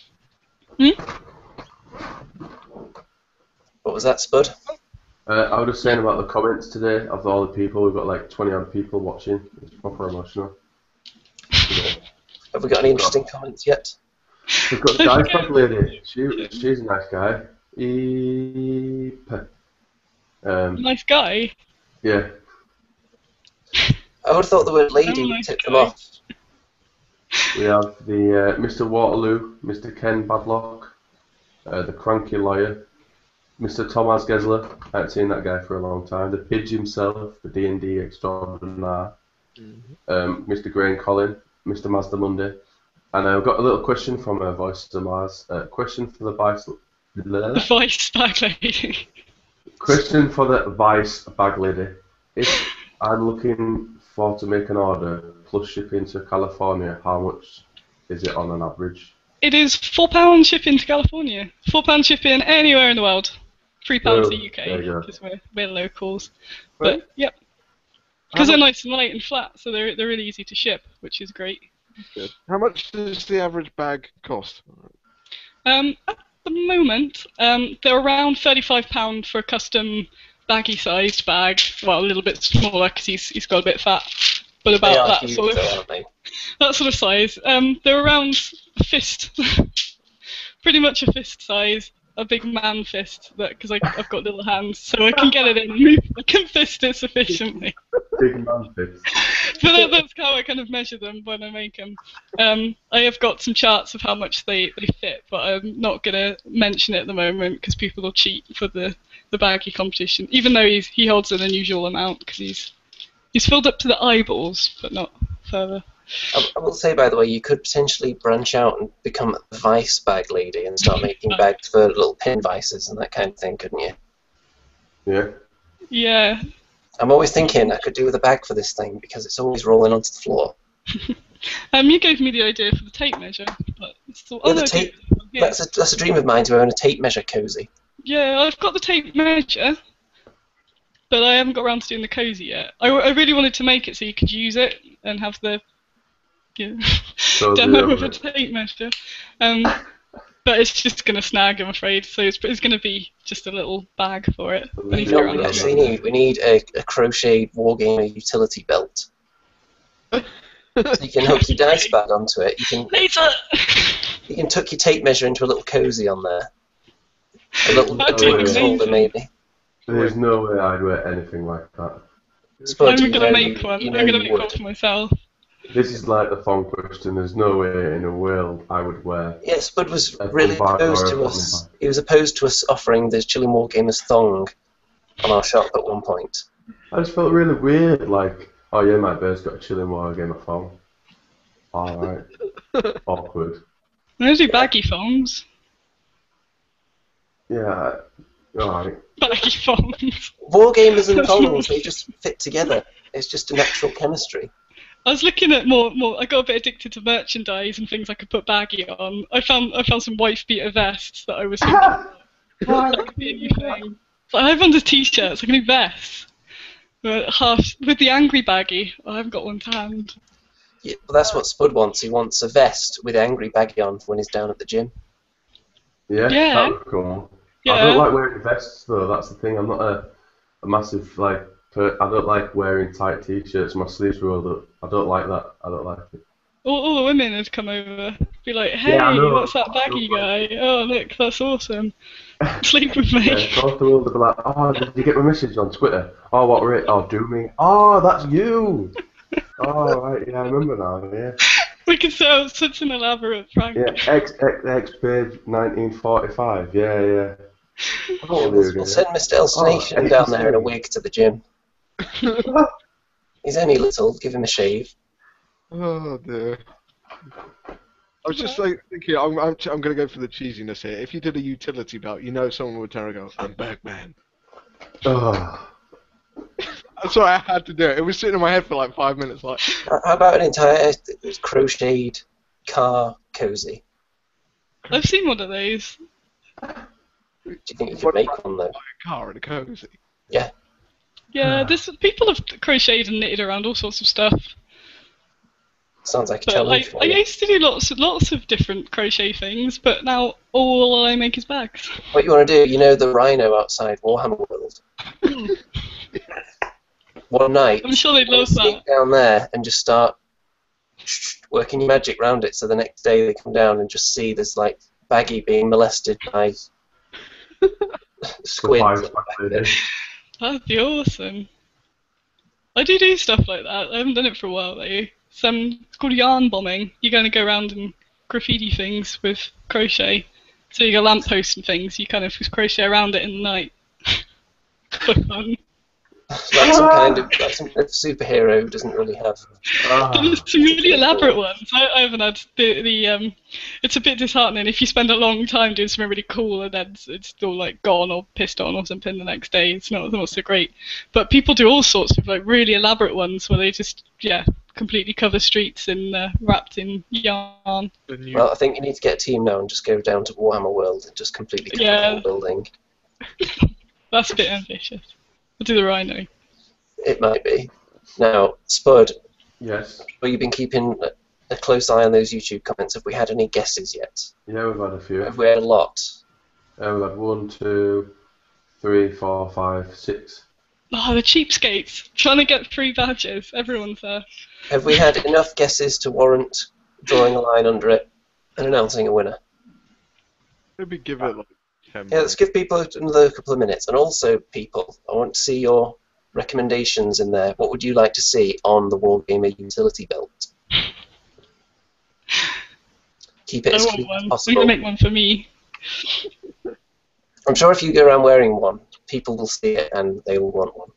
What was that, Spud? I was just saying about the comments today of all the people. We've got like 20 odd people watching. It's proper emotional. Have we got any interesting comments yet? We've got the dice bag lady. She's a nice guy. Nice guy. Yeah. I would have thought the word lady would tip them off. We have the Mr. Waterloo, Mr. Ken Badlock, the Cranky Lawyer, Mr. Thomas Gesler. I haven't seen that guy for a long time. The Pidge himself, the D&D extraordinaire, Mr. Grain Collin, Mr. Mazda Monday, and I've got a little question from Voice of Mars. Question for the Vice. The Vice bag lady. Question for the Vice bag lady. If I'm looking for to make an order plus shipping to California, how much is it on an average? It is £4 shipping to California. £4 shipping anywhere in the world. £3 the UK because we're locals. But yep, because they're nice and light and flat, so they're really easy to ship, which is great. Good. How much does the average bag cost? At the moment, they're around £35 for a custom baggy-sized bag. Well, a little bit smaller because he's got a bit fat, but about that huge, sort of though, aren't they? that sort of size. They're around a fist, pretty much a fist size, a big man fist. Because I've got little hands, so I can get it in and move. I can fist it sufficiently. Big man fist. But that's how I kind of measure them when I make them. I have got some charts of how much they fit, but I'm not going to mention it at the moment because people will cheat for the baggy competition. Even though he holds an unusual amount because he's filled up to the eyeballs, but not further. I will say, by the way, you could potentially branch out and become a vice bag lady and start making bags for little pin vices and that kind of thing, couldn't you? Yeah. Yeah. I'm always thinking I could do with a bag for this thing because it's always rolling onto the floor. You gave me the idea for the tape measure, but still, that's a dream of mine to own a tape measure cozy. Yeah, I've got the tape measure, but I haven't got around to doing the cozy yet. I really wanted to make it so you could use it and have the demo of a tape measure. But it's just going to snag, I'm afraid. So it's going to be just a little bag for it. You know what we actually need? We need a crocheted wargamer utility belt. So you can hook your dice bag onto it. You can tuck your tape measure into a little cozy on there. A little drinks holder, maybe. There's no way I'd wear anything like that. I'm going to make one. I'm going to make one for myself. This is like the phone question. There's no way in the world I would wear. Yeah, Spud was really opposed to us. He was opposed to us offering the Chilling Wargamers thong on our shop at one point. I just felt really weird. Like, oh yeah, my bear's got a Chilling Wargamer thong. All right. Awkward. Those are baggy thongs. Yeah. Alright. Baggy thongs. Wargamers and thongs, they just fit together. It's just a natural chemistry. I was looking at more. I got a bit addicted to merchandise and things I could put baggy on. I found some wife beater vests that I was thinking that could be a new thing. So I have on the t-shirts. I can do vests. But half with the angry baggy. I haven't got one to hand. Yeah, well, that's what Spud wants. He wants a vest with angry baggy on when he's down at the gym. Yeah, that would be cool. Yeah. I don't like wearing vests though. That's the thing. I'm not a massive I don't like wearing tight t-shirts. My sleeves rolled up. I don't like that. I don't like it. All the women would come over, be like, "Hey, what's that baggy guy? Oh, look, that's awesome. Sleep with me." Yeah, across the world, they'll be like, "Oh, did you get my message on Twitter? Oh, what were it? Oh, do me. Oh, that's you. Oh, right, yeah, I remember now. Yeah." We could set up such an elaborate prank. Yeah, XXX page 1945. Yeah. Oh, we'll send Mr. Elstonation down there in a wig to the gym. He's only little. Give him a shave. Oh dear. I was just like thinking, I'm going to go for the cheesiness here. If you did a utility belt, someone would turn and go, "I'm Bagman." Oh. That's why I had to do it. It was sitting in my head for like 5 minutes. Like, how about an entire crocheted car cozy? I've seen one of those. Do you think you could make one though? a car and a cozy. Yeah. Yeah, people have crocheted and knitted around all sorts of stuff. Sounds like a But challenge for I you. used to do lots of different crochet things, but now all I make is bags. What you want to do, you know the rhino outside Warhammer World? One night, I'm sure they'd you love sneak that. down there and just start working your magic round it, so the next day they come down and just see there's like Baggy being molested by squids. Surprise back there. That'd be awesome. I do stuff like that. I haven't done it for a while though. It's called yarn bombing. You're going to go around and graffiti things with crochet. So you got lampposts and things. You kind of just crochet around it in the night. For fun. Like some kind of superhero who doesn't really have. There's some really elaborate ones. I haven't had the it's a bit disheartening if you spend a long time doing something really cool and then it's still like gone or pissed on or something the next day. It's not so great. But people do all sorts of like really elaborate ones where they just completely cover streets in wrapped in yarn. Well, I think you need to get a team now and just go down to Warhammer World and just completely cover the whole building. That's a bit ambitious. I'll do the rhino. It might be. Now, Spud, Yes. well, you've been keeping a close eye on those YouTube comments. Have we had any guesses yet? Yeah, we've had a few. Have we had a lot? We've had 1, 2, 3, 4, 5, 6. Oh, the cheapskates. Trying to get 3 badges. Everyone's there. Have we had enough guesses to warrant drawing a line under it and announcing a winner? Maybe give it like 10 Yeah, let's give people another couple of minutes. And also, people, I want to see your recommendations in there. What would you like to see on the Wargamer utility belt? Keep it I as want cute as one. I'm possible. going to make one for me. I'm sure if you go around wearing one, people will see it and they will want one.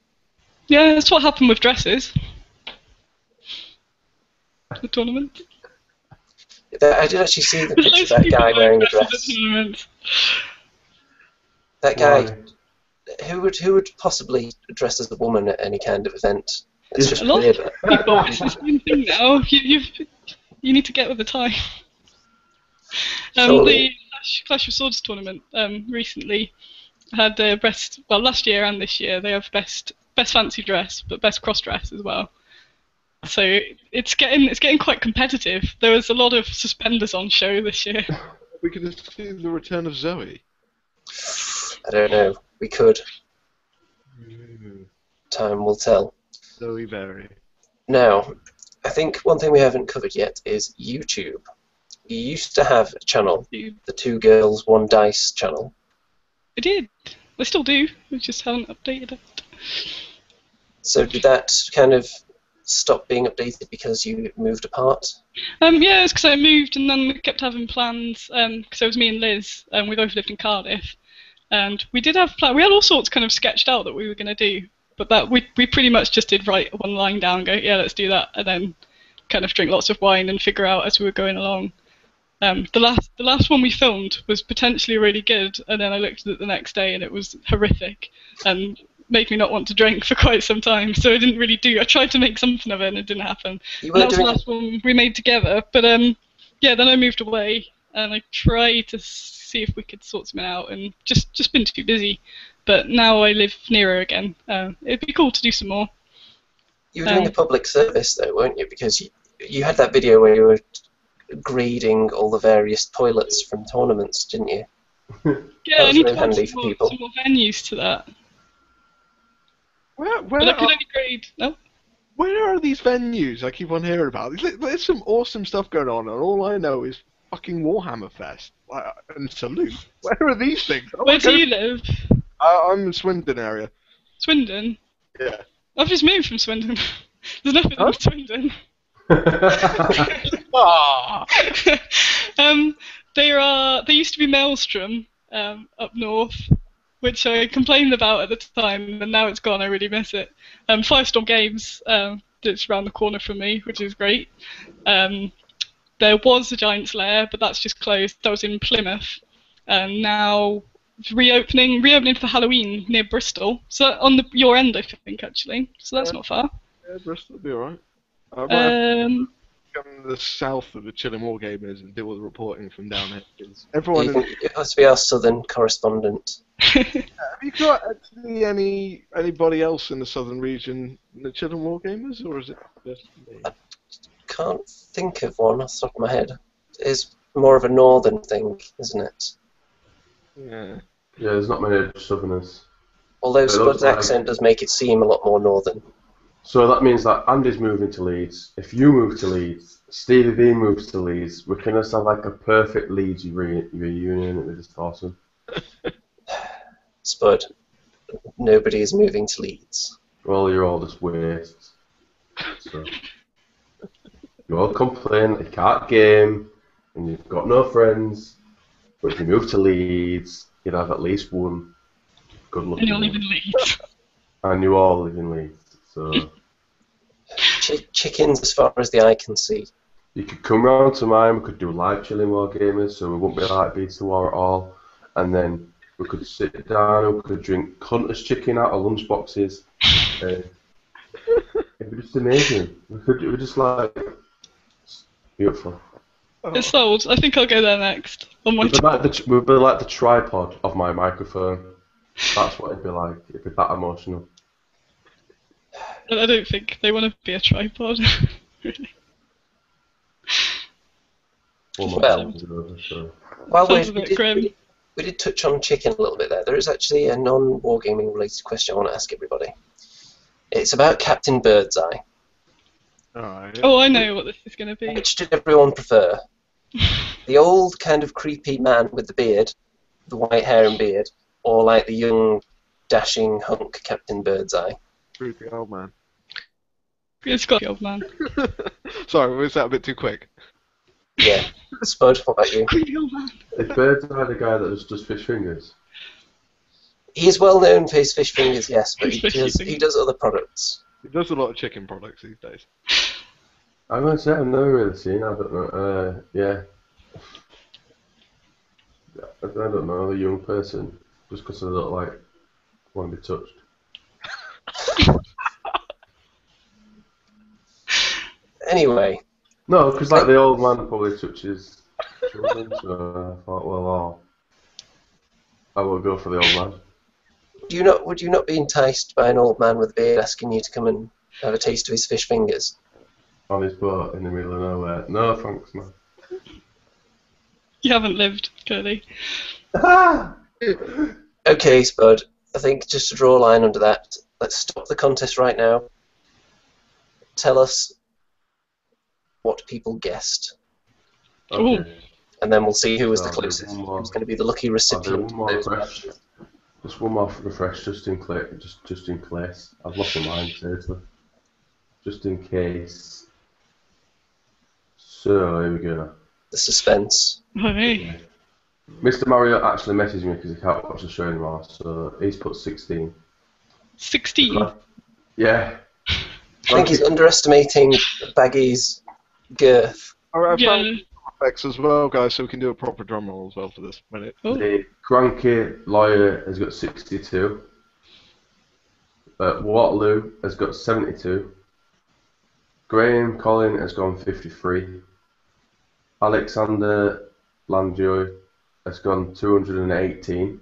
Yeah, that's what happened with dresses. The tournament. I did actually see the There's picture loads of of that people guy wearing a dresses at dress. tournaments. That guy, Why? who would possibly dress as a woman at any kind of event? It's just A lot weird. of people. It's the same thing now. You need to get with the time. Surely. The Clash of Swords tournament recently had last year and this year they have best fancy dress, but best cross dress as well. So it's getting quite competitive. There was a lot of suspenders on show this year. We could just see the return of Zoe. I don't know. We could. Time will tell. Zoe Berry. Now, I think one thing we haven't covered yet is YouTube. You used to have a channel, the Two Girls, One Dice channel. I did. I still do. We just haven't updated it. So did that kind of stop being updated because you moved apart? Yeah, it's because I moved and then we kept having plans. Because it was me and Liz, and we both lived in Cardiff, and we did have plans. We had all sorts kind of sketched out that we were going to do, but that we pretty much just did write one line down, go yeah, let's do that, and then kind of drink lots of wine and figure out as we were going along. The last one we filmed was potentially really good, and then I looked at it the next day and it was horrific and made me not want to drink for quite some time. So I didn't really do. I tried to make something of it and it didn't happen. You And that weren't was the doing last one we made together. But yeah, then I moved away and I tried to see if we could sort something out, and just been too busy. But now I live nearer again. It'd be cool to do some more. You were doing a public service though, weren't you? Because you had that video where you were grading all the various toilets from tournaments, didn't you? Yeah, I was need really to add handy some for people. more venues to that. Where But I could only grade. No. where are these venues I keep on hearing about? There's some awesome stuff going on, and all I know is fucking Warhammer Fest and Salute. Where are these things? Where do you live? I'm in Swindon area. Swindon. Yeah. I've just moved from Swindon. There's nothing Huh? in Swindon. Ah! They used to be Maelstrom up north, which I complained about at the time, and now it's gone. I really miss it. Firestorm Games, that's around the corner from me, which is great. There was a Giant's Lair, but that's just closed. That was in Plymouth, and now it's reopening for Halloween near Bristol. So on your end, I think actually. So that's not far. Yeah, Bristol will be alright. I might have Um, to come to the south of the Chilling Wargamers and deal with the reporting from down here. 'Cause everyone, It has to be our southern correspondent. have you got actually anybody else in the southern region in the Chilling Wargamers, or is it just me? can't think of one off the top of my head. It's more of a northern thing, isn't it? Yeah. Yeah, there's not many southerners. Although It looks Spud's like- accent does make it seem a lot more northern. So that means that Andy's moving to Leeds. If you move to Leeds, Stevie B moves to Leeds, we can just have like a perfect Leeds reunion. It'd be just awesome. Spud, nobody is moving to Leeds. Well, you're all just wastes. So. You all complain that you can't game and you've got no friends. But if you move to Leeds, you'd have at least one good looking And you'll one. live in Leeds. And you all live in Leeds. So Chickens as far as the eye can see. you could come round to mine, we could do live chilling war gamers, so we wouldn't be like Beats the War at all. And then we could sit down and we could drink Hunter's chicken out of lunchboxes. It'd be just amazing. It would just like beautiful. It's sold. I think I'll go there next. On my We'd be like the tripod of my microphone. That's what it'd be like. It'd be that emotional. I don't think they want to be a tripod. Really. Almost Well, over, so. While Sounds a bit grim. we did touch on chicken a little bit there. There is actually a non-wargaming related question I want to ask everybody. It's about Captain Birdseye. Alright. Oh, I know what this is going to be. Which did everyone prefer? The old kind of creepy man with the beard, the white hair and beard, or like the young, dashing hunk Captain Birdseye? Creepy old man. It's got the old man. Sorry, was that a bit too quick? Yeah. Spud, what about you? Creepy old man. Is Birdseye the guy that just does fish fingers? He is well known for his fish fingers, yes, but His fish he fingers. does other products. He does a lot of chicken products these days. I'm gonna say I've never really seen. I don't know. Yeah. I don't know the young person just because they look like want to be touched. Anyway, No, because like the old man probably touches children, so I thought, well, I will go for the old man. would you not be enticed by an old man with a beard asking you to come and have a taste of his fish fingers? On his boat in the middle of nowhere. No, thanks, man. You haven't lived, clearly. Okay, Spud, I think just to draw a line under that, let's stop the contest right now. Tell us what people guessed, Okay. and then we'll see who was the I'll do closest. one more. Who's going to be the lucky I'll do recipient one of more those refresh. badges. Just one more refresh, just in case. I've lost my mind, seriously. Just in case. So, here we go. The suspense. Oh, hey. Mr. Mario actually messaged me because he can't watch the show anymore, so he's put 16. 16. Yeah. I think he's underestimating Baggy's girth. Alright, I Yeah. found effects as well, guys, so we can do a proper drum roll as well for this minute. Oh. The cranky lawyer has got 62. Waterloo has got 72. Graham Collin has gone 53. Alexander Landjoy has gone 218.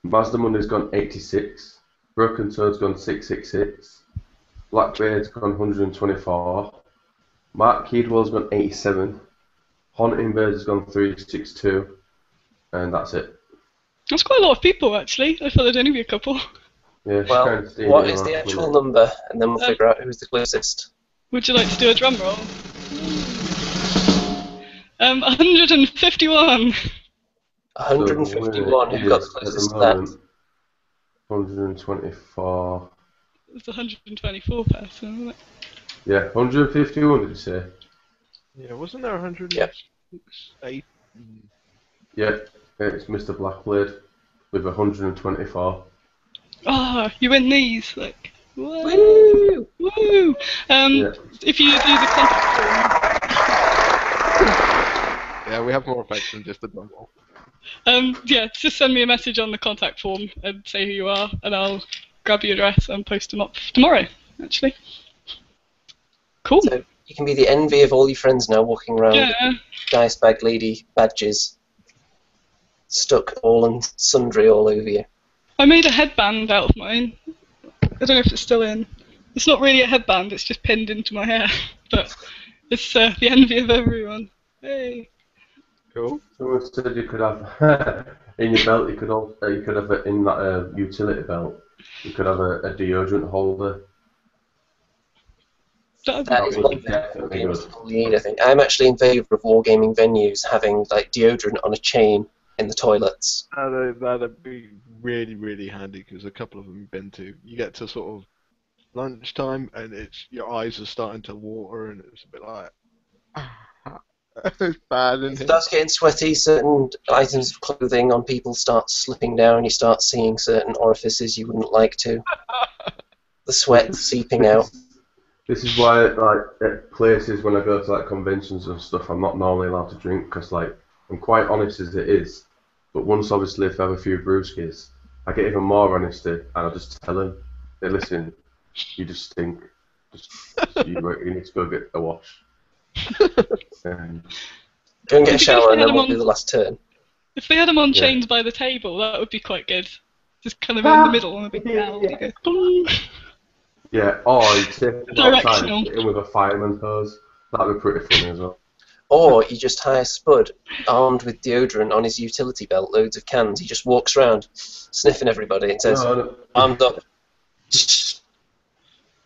Mazda Monday's gone 86. Broken Toad's gone 666. Blackbeard's gone 124. Mark Keedwell's gone 87. Haunting Birds has gone 362. And that's it. That's quite a lot of people, actually. I thought there'd only be a couple. Yeah, she's Well, kind of stealing what it is the off, actual isn't it? number, and then we'll figure out who's the closest. Would you like to do a drum roll? 151. 151. Who got the closest to that? 124. It's 124 person, isn't it? Yeah, 151 did you say? Yeah, wasn't there 106? Yep. 8? Yeah, it's Mr. Blackblade with 124. Ah, you win these. Like, whoa. Woo! Woo! Yeah. If you do the contact Yeah, we have more effects than just the drum roll. form, yeah, just send me a message on the contact form and say who you are, and I'll grab your address and post them up tomorrow, actually. Cool. So you can be the envy of all your friends now, walking around Yeah. with Dice Bag Lady badges stuck all and sundry all over you. I made a headband out of mine. I don't know if it's still in. It's not really a headband, it's just pinned into my hair. But it's the envy of everyone. Hey. Cool. Someone said you could have in your belt. You could have it in that utility belt. You could have a deodorant holder. That'd be That That is would one be thing definitely wargaming good. people need, I think. I'm actually in favour of wargaming venues having like deodorant on a chain in the toilets. That'd be really, really handy because a couple of them you've been to, you get to sort of lunchtime and your eyes are starting to water and it's a bit like it's bad, If isn't it it? starts getting sweaty, certain items of clothing on people start slipping down, you start seeing certain orifices you wouldn't like to. The sweat seeping out. This is why, like, at places when I go to like conventions and stuff, I'm not normally allowed to drink because, like, I'm quite honest as it is. But once, obviously, if I have a few brewskis, I get even more honesty, and I just tell them, "Hey, listen, you just stink. You need to go get a wash." And Go and get a I think if shower they and had then them we'll on- do the last turn. If they had them on Yeah. chains by the table, that would be quite good. Just kind of in the middle on a big bell. You go, boom. yeah, or you take them outside Directional. and hit him with a fireman hose. That'd be pretty funny as well. Or you just hire Spud, armed with deodorant on his utility belt, loads of cans. He just walks around, sniffing everybody and says, No, armed up.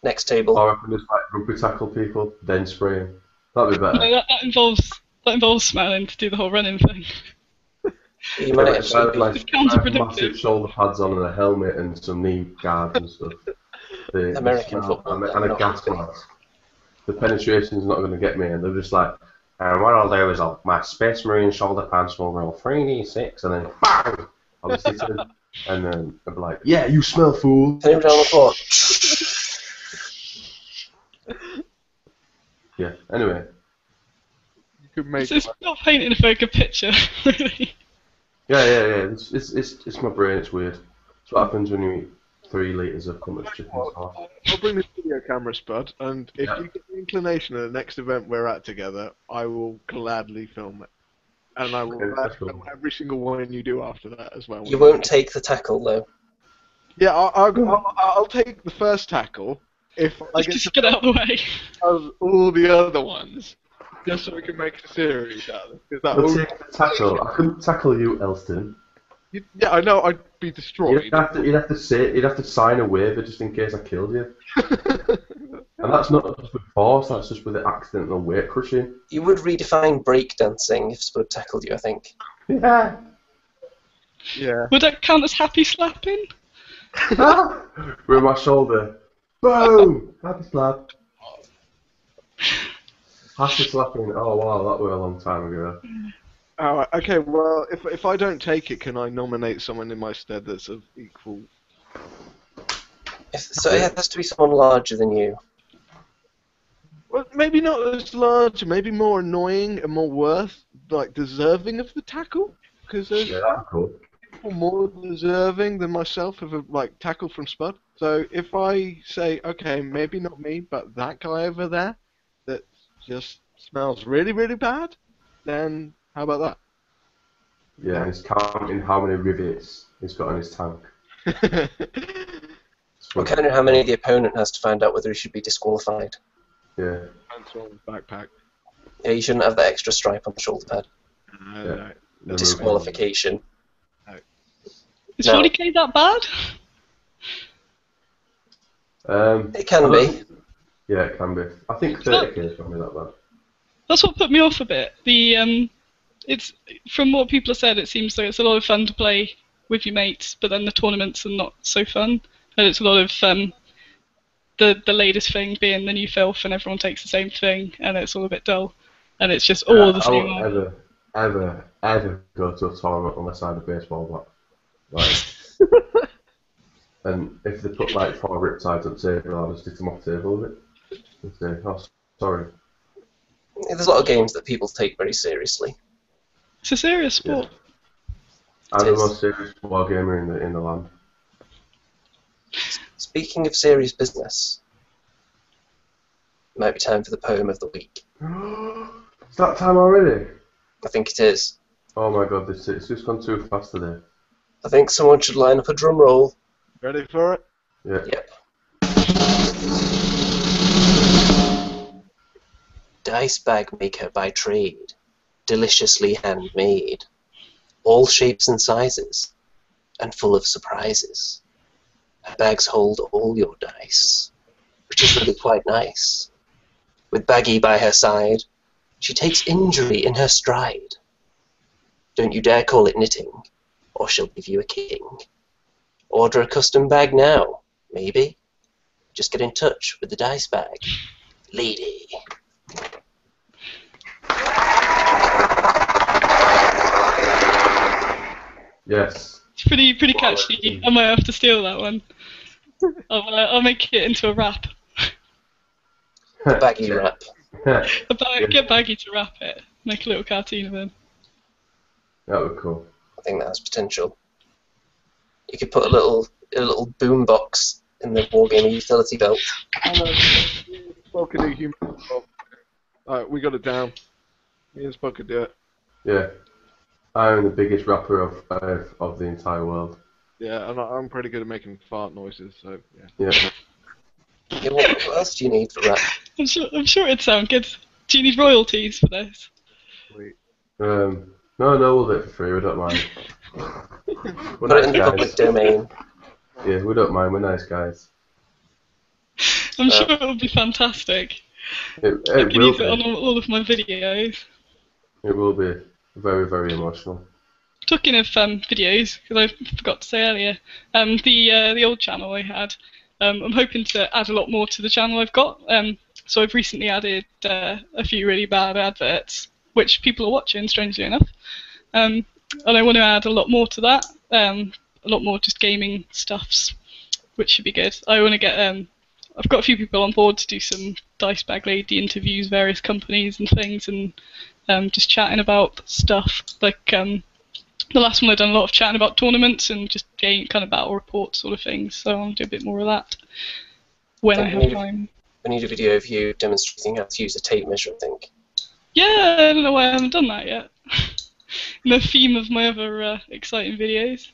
Next table. or I can just like rugby tackle people, then spray him. That'd be better. No, that involves smelling to do the whole running thing. You Yeah, might but if I actually had, be like, It's if I had counterproductive. massive shoulder pads on and a helmet and some knee guards and stuff. The American smell football, and a not gas rugby. mask. The penetration's not going to get me, and they're just like, what I'll do is my Space Marine shoulder pads will roll 3d6, and then BANG! I'll just hit him, and then I'll be like, yeah, you smell, fool! Put him down on the floor. Yeah, anyway. You could make It's not painting a very good picture, really. Yeah. It's my brain, it's weird. It's what happens when you eat 3 litres of Compass chicken sauce. I'll bring this video camera, Spud, and if Yeah. you get the inclination at the next event we're at together, I will gladly film it. And I will Okay, that's cool. film every single one you do after that as well. You won't take the tackle, though. Yeah, I'll take the first tackle if I get Just to get out of the way. of all the other ones, just so we can make a series out of it. 'Cause that We'll will- take the tackle. I couldn't tackle you, Elston. yeah, I know I'd be destroyed. You'd have to sign a waiver just in case I killed you. And that's not just with force, that's just with the accidental weight crushing. You would redefine breakdancing if Spud tackled you, I think. Yeah. Yeah. Would that count as happy slapping? With my shoulder. Boom! Happy slap. Happy slapping. Oh wow, that was a long time ago. Alright, okay, well, if I don't take it, can I nominate someone in my stead that's of equal? So it has to be someone larger than you. Well, maybe not as large, maybe more annoying and more deserving of the tackle? Because there's Yeah, that's cool. people more deserving than myself of a tackle from Spud. So if I say, okay, maybe not me, but that guy over there that just smells really, really bad, then how about Yeah, and he's counting how many rivets he's got in his tank. that? It's Or funny. counting how many the opponent has to find out whether he should be disqualified. Yeah. Pencil on his backpack. Yeah, you shouldn't have that extra stripe on the shoulder pad. No, Yeah. no. The Disqualification. Is No. 40k that bad? It can be. Yeah, it can be. I think 30k is probably not bad. That's what put me off a bit. It's from what people have said, it seems like it's a lot of fun to play with your mates, but then the tournaments are not so fun, and it's a lot of the latest thing being the new filth, and everyone takes the same thing, and it's all a bit dull, and it's just all the I same. won't ever go to a tournament unless I had a baseball bat. Like, and if they put like 4 riptides on the table, I'll just stick them off the table with it. And say, oh, sorry. There's a lot of games that people take very seriously. It's a serious sport. I'm the is. most serious war gamer in the land. Speaking of serious business, it might be time for the poem of the week. It's that time already? I think it is. Oh my god, it's just gone too fast today. I think someone should line up a drum roll. Ready for it? Yeah. Yep. dice bag maker by trade, deliciously handmade, all shapes and sizes, and full of surprises. Her bags hold all your dice, which is really quite nice. With Baggy by her side, she takes injury in her stride. Don't you dare call it knitting, or she'll give you a kicking. Order a custom bag now, maybe. Just get in touch with the dice bag lady. Yes. It's pretty catchy. I might have to steal that one. I'll make it into a rap. The Baggy rap. Get Baggy to rap it. Make a little cartoon of him. That would be cool. I think that has potential. You could put a little boom box in the Wargamer utility belt. Spoke could do human. Alright, we got it down. Me and Spoke could do it. Yeah. I'm the biggest rapper of the entire world. Yeah, and I'm pretty good at making fart noises, so yeah. Yeah. Yeah, what else do you need for rap? I'm sure it'd sound good. Do you need royalties for this? Sweet. No, we'll do it for free. We don't mind. We're Put it nice in the public guys. domain. Yeah, we don't mind. We're nice guys. I'm sure it'll be fantastic. It I can will use it on be. all of my videos. It will be very, very emotional. Talking of videos, because I forgot to say earlier, the old channel I had, I'm hoping to add a lot more to the channel I've got. So I've recently added a few really bad adverts, which people are watching, strangely enough. And I want to add a lot more to that, a lot more just gaming stuffs, which should be good. I want to get, I've got a few people on board to do some Dice Bag Lady interviews, various companies and things, and just chatting about stuff. Like the last one I've done a lot of chatting about tournaments and just game kind of battle reports sort of things. So I'll do a bit more of that when I have time. We need a video of you demonstrating how to use a tape measure, I think. Yeah, I don't know why I haven't done that yet. In the theme of my other exciting videos.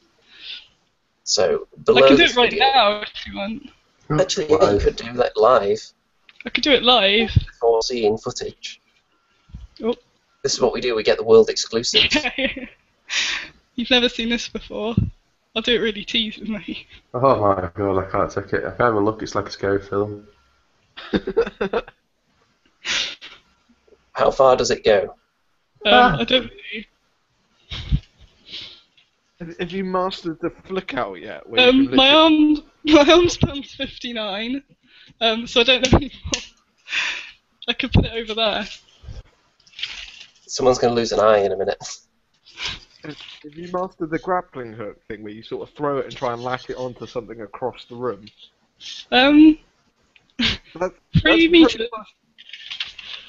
So, below I can do this it right video, now if you want. actually, yeah, you could do that live, I could do it live. before seeing footage. Oh. This is what we do, we get the world exclusives. You've never seen this before. I'll do it really teasingly. Oh my god, I can't take it. I can't even look. It's like a scary film. How far does it go? I don't know. Have you mastered the flick out yet? Where you can My arm span's 59, so I don't know anymore. I could put it over there. Someone's going to lose an eye in a minute. Have you mastered the grappling hook thing where you sort of throw it and try and lash it onto something across the room? That's 3 meters.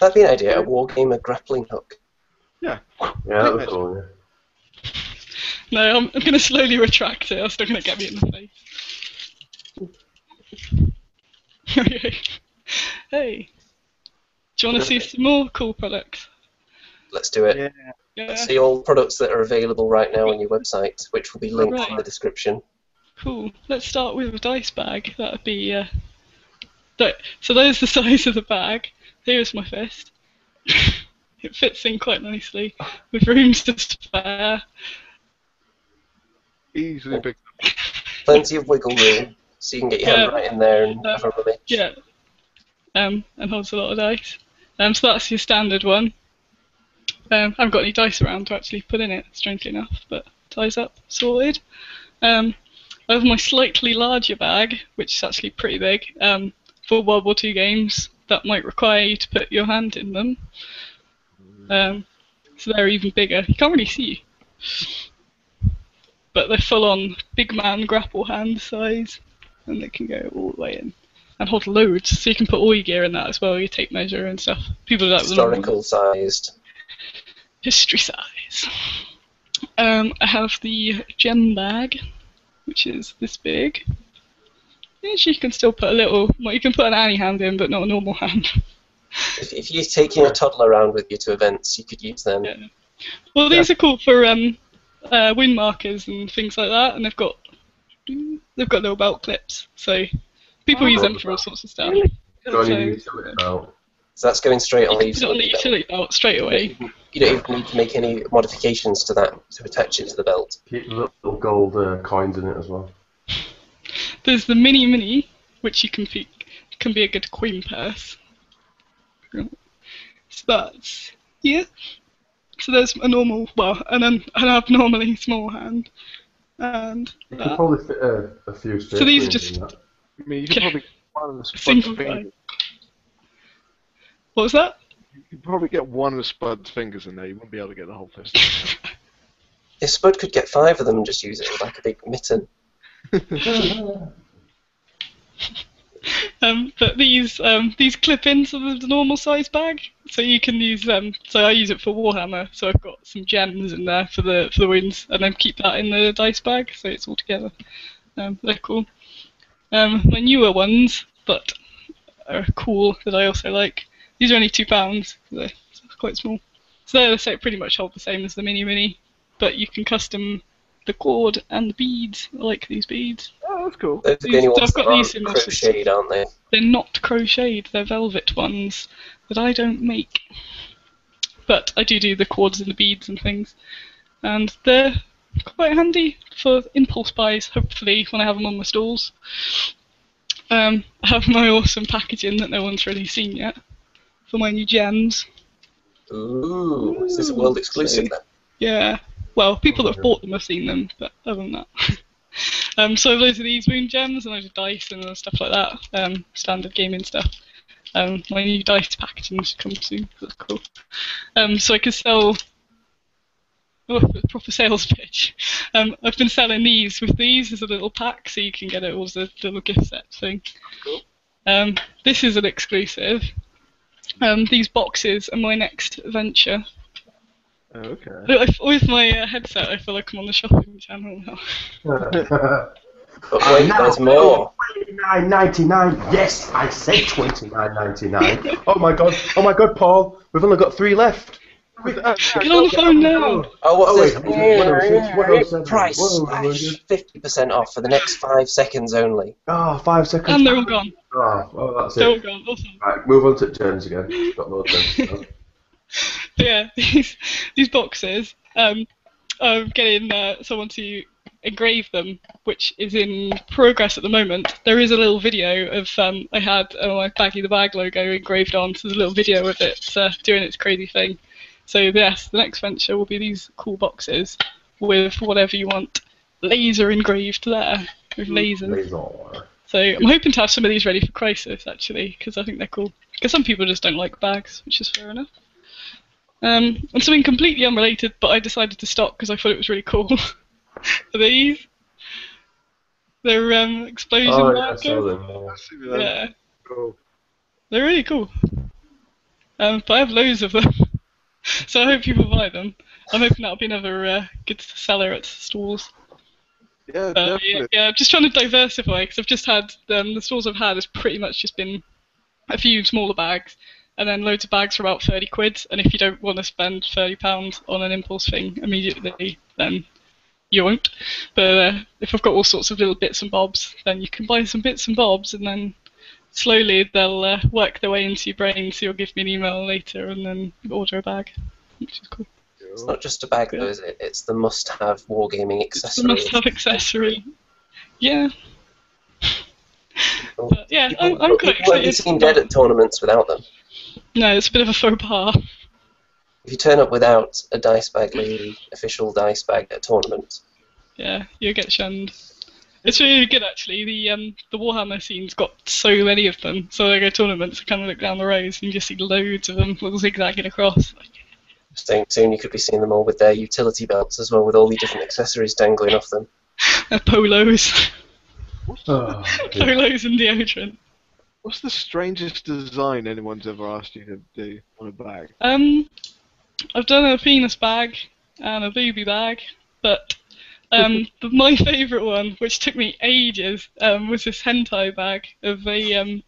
That'd be an idea, a Wargamer grappling hook. Yeah. Yeah, that was cool. Yeah. No, I'm going to slowly retract it, or it's still going to get me in the face. Okay. Hey. Do you want to see some more cool products? Let's do it. Yeah. Yeah. Let's see all products that are available right now on your website, which will be linked in the description. Cool. Let's start with a dice bag. That would be. So there's the size of the bag. Here's my fist. It fits in quite nicely, with room to spare. Easily big. Plenty of wiggle room, so you can get your hand right in there and have a rummage. Yeah. And holds a lot of dice. So that's your standard one. I haven't got any dice around to actually put in it, strangely enough, but ties up, sorted. I have my slightly larger bag, which is actually pretty big, for World War II games that might require you to put your hand in them. So they're even bigger. You can't really see, but they're full-on big man grapple hand size, and they can go all the way in. And hold loads, so you can put all your gear in that as well, your tape measure and stuff. People do that with Historical sized. history size. I have the gem bag, which is this big. Yes, you can still put a little, well, you can put an Annie hand in, but not a normal hand. If you're taking a toddler around with you to events, you could use them. Yeah. Well, these are cool for wing markers and things like that, and they've got little belt clips, so people use them for all sorts of stuff. Got So- any utility belt? So that's going straight on the You can put it on the utility belt. utility belt straight away. You don't even need to make any modifications to that to attach it to the belt. Keep the little gold coins in it as well. There's the mini, which can be a good coin purse. So that's So there's a normal, an abnormally small hand, and You can probably fit a few space So these are queens just- in that. I mean, you could probably get one of the Spud's single fingers. guy. What was that? You could probably get one of Spud's fingers in there. You wouldn't be able to get the whole fist. If Spud could get 5 of them and just use it as like a big mitten. But these clip into the normal size bag, so you can use them. So I use it for Warhammer. So I've got some gems in there for the wounds, and then keep that in the dice bag, so it's all together. They're cool. My newer ones, but are cool that I also like. These are only £2. They're quite small. So they pretty much hold the same as the mini, but you can custom the cord and the beads. I like these beads. Oh, that's cool. Those are the only I've ones got that these aren't in my system. crocheted, aren't they? They're not crocheted, they're velvet ones that I don't make. But I do the cords and the beads and things. And they're quite handy for impulse buys, hopefully, when I have them on my stalls. I have my awesome packaging that no one's really seen yet for my new gems. Ooh, is this a world exclusive then? Yeah. Well, people that have bought them have seen them, but other than that. So I have loads of these wound gems and loads of dice and stuff like that. Standard gaming stuff. My new dice packaging should come soon. That's cool. So I could sell. Oh, proper sales pitch. I've been selling these with these as a little pack, so you can get it all as a little gift set thing. Cool. This is an exclusive. These boxes are my next venture. Oh, okay. With my headset, I feel like I'm on the shopping channel now. But wait, there's more. $29.99. Yes, I said $29.99. Oh my god, Paul, we've only got 3 left. Get on the phone now! Oh, what's wait, this? 106, Price 107. slash 50% off for the next 5 seconds only. Oh, 5 seconds. And they're all gone. Oh, well, that's They're all it. gone. Awesome. Right, move on to James again. Got more James. But yeah, these boxes, I'm getting someone to engrave them, which is in progress at the moment. There is a little video of I had my Baggy the Bag logo engraved on, so there's a little video of it doing its crazy thing. So yes, the next venture will be these cool boxes with whatever you want laser engraved there with lasers. So I'm hoping to have some of these ready for Crisis actually, because I think they're cool. Because some people just don't like bags, which is fair enough. And something completely unrelated, but I decided to stock because I thought it was really cool. Are these? They're explosion Oh, yeah, I markers. saw them. Yeah, Cool. they're really cool. But I have loads of them, so I hope people buy them. I'm hoping that'll be another good seller at stalls. Yeah, definitely. Yeah, I'm just trying to diversify because I've just had the stalls I've had has pretty much just been a few smaller bags and then loads of bags for about 30 quid. And if you don't want to spend £30 on an impulse thing immediately, then you won't. But if I've got all sorts of little bits and bobs, then you can buy some bits and bobs, and then slowly they'll work their way into your brain. So you'll give me an email later, and then order a bag, which is cool. It's not just a bag though, is it? It's the must-have wargaming It's the accessory. must-have accessory. Yeah. People- But yeah, I'm quite people won't be excited. seen dead at tournaments without them. No, it's a bit of a faux pas. If you turn up without a Dice Bag Lady official dice bag at a tournament, Yeah, you'll get shunned. It's really good actually. The Warhammer scene's got so many of them. So when I go to tournaments, I kind of look down the rows and you just see loads of them, all zigzagging across. soon you could be seeing them all with their utility belts as well, with all the different accessories dangling off them. Polos, Oh, polos and deodorant. What's the strangest design anyone's ever asked you to do on a bag? I've done a penis bag and a booby bag, but my favourite one, which took me ages, was this hentai bag of a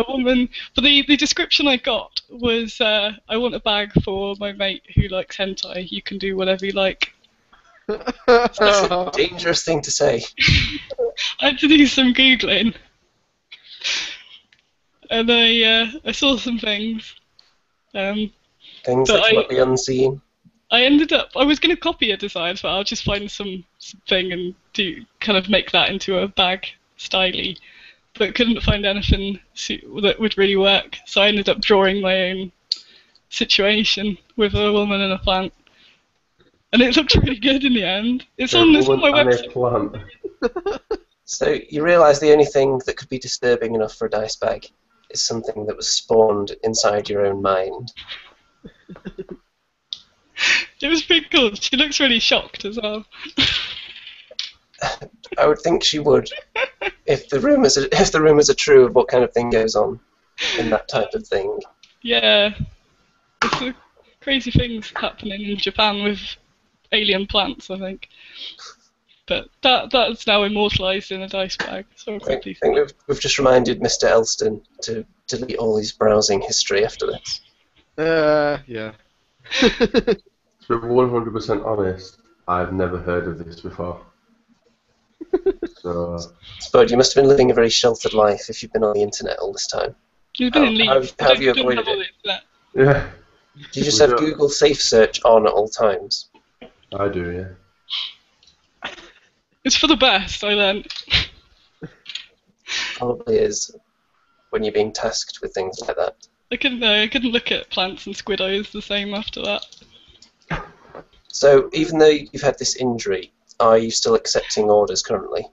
woman. But the description I got was, I want a bag for my mate who likes hentai. You can do whatever you like. That's a dangerous thing to say. I had to do some Googling. and I saw some things. Things But that cannot be unseen. I was going to copy a design, but I'll just find something and kind of make that into a bag styly. But couldn't find anything that would really work, so I ended up drawing my own situation with a woman and a plant. And it looked really good in the end. It's on my website. Plant. So you realise the only thing that could be disturbing enough for a dice bag is something that was spawned inside your own mind. It was pretty cool. She looks really shocked as well. I would think she would, if the rumours are true of what kind of thing goes on in that type of thing. Yeah, there's crazy things happening in Japan with alien plants, I think. But that's now immortalised in a dice bag. So I think we've just reminded Mr. Elston to delete all his browsing history after this. Yeah. To be 100% honest, I've never heard of this before. So, Spud, you must have been living a very sheltered life if you've been on the internet all this time. You've been in Leeds. How have you avoided it? yeah, Do you just have Google Safe Search on at all times? I do, yeah. It's for the best, I learned. Probably is when you're being tasked with things like that. I couldn't look at plants and squid eyes the same after that. So, even though you've had this injury, are you still accepting orders currently?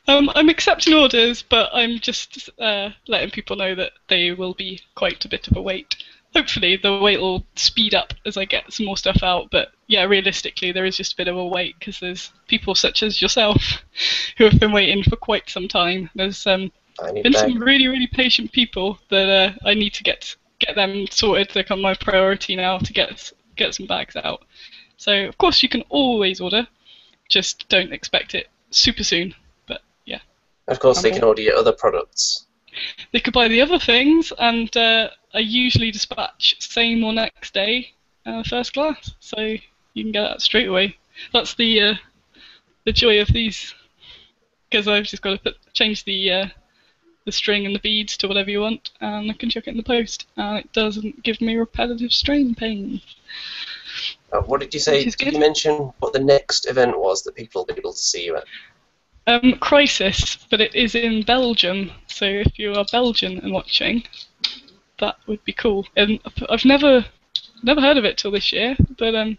I'm accepting orders, but I'm just letting people know that they will be quite a bit of a wait. Hopefully the wait will speed up as I get some more stuff out, but yeah, realistically there is just a bit of a wait because there's people such as yourself who have been waiting for quite some time. There's been some really, really patient people that I need to get them sorted. They're on my priority now to get some bags out. So of course you can always order, just don't expect it super soon. But yeah. Of course they can order your other products. They could buy the other things, and I usually dispatch same or next day, first class. So you can get that straight away. That's the joy of these, because I've just got to change the string and the beads to whatever you want, and I can chuck it in the post, and it doesn't give me repetitive strain pain. What did you say? Did you mention what the next event was that people will be able to see you at? Crisis, but it is in Belgium. So if you are Belgian and watching, that would be cool. And I've never heard of it till this year, but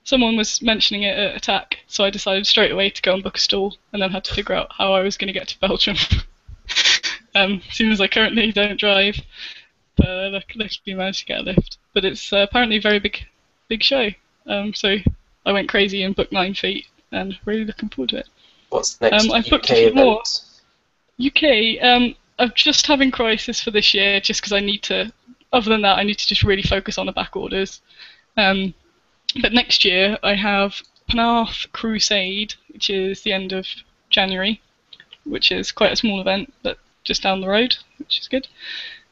someone was mentioning it at Attack, so I decided straight away to go and book a stall, and then had to figure out how I was going to get to Belgium. Seems I currently don't drive, but luckily managed to get a lift. But it's apparently a very big show. So I went crazy and booked 9 feet, and really looking forward to it. What's the next I've booked UK a few event? more. UK, I'm just having Crisis for this year, just because I need to. Other than that, I need to just really focus on the back orders. But next year I have Penarth Crusade, which is the end of January, which is quite a small event, but just down the road, which is good.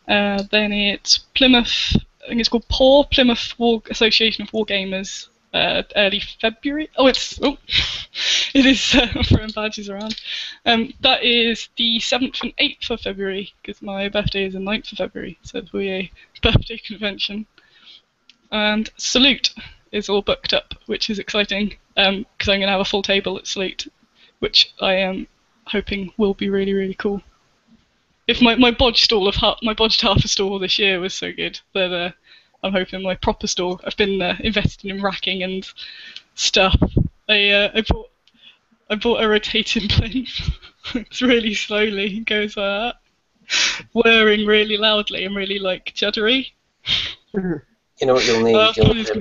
Then it's Plymouth. I think it's called PAW, Plymouth Association of Wargamers. Early February. It is throwing badges around. That is the 7th and 8th of February, because my birthday is the 9th of February, so it'll be a birthday convention. And Salute is all booked up, which is exciting, because I'm going to have a full table at Salute, which I am hoping will be really, really cool. If my bodged half a stall this year was so good that I'm hoping my proper stall. I've been investing in racking and stuff. I bought a rotating plinth. It's really slowly. It goes like that, whirring really loudly and really like juddery. You know what you'll need?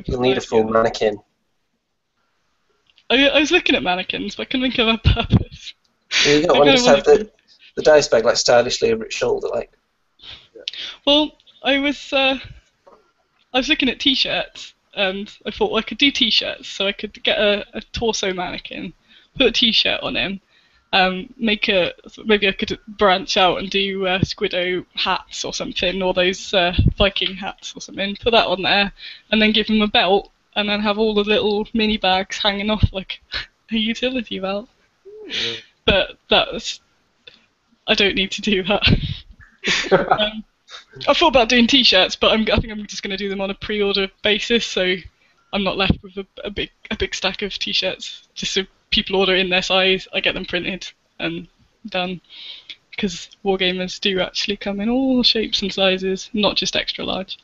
You'll need a full mannequin. I was looking at mannequins, but I couldn't think of a purpose. You got one just have the dice bag like stylishly over its shoulder, like. Well, I was looking at t-shirts, and I thought, well, I could do t-shirts, so I could get a torso mannequin, put a t-shirt on him, maybe I could branch out and do Squiddo hats or something, or those Viking hats or something, put that on there, and then give him a belt, and then have all the little mini bags hanging off like a utility belt. But I don't need to do that. I thought about doing t-shirts, but I think I'm just going to do them on a pre-order basis, so I'm not left with a big stack of t-shirts. Just so people order in their size, I get them printed and done. Because Wargamers do actually come in all shapes and sizes, not just extra large.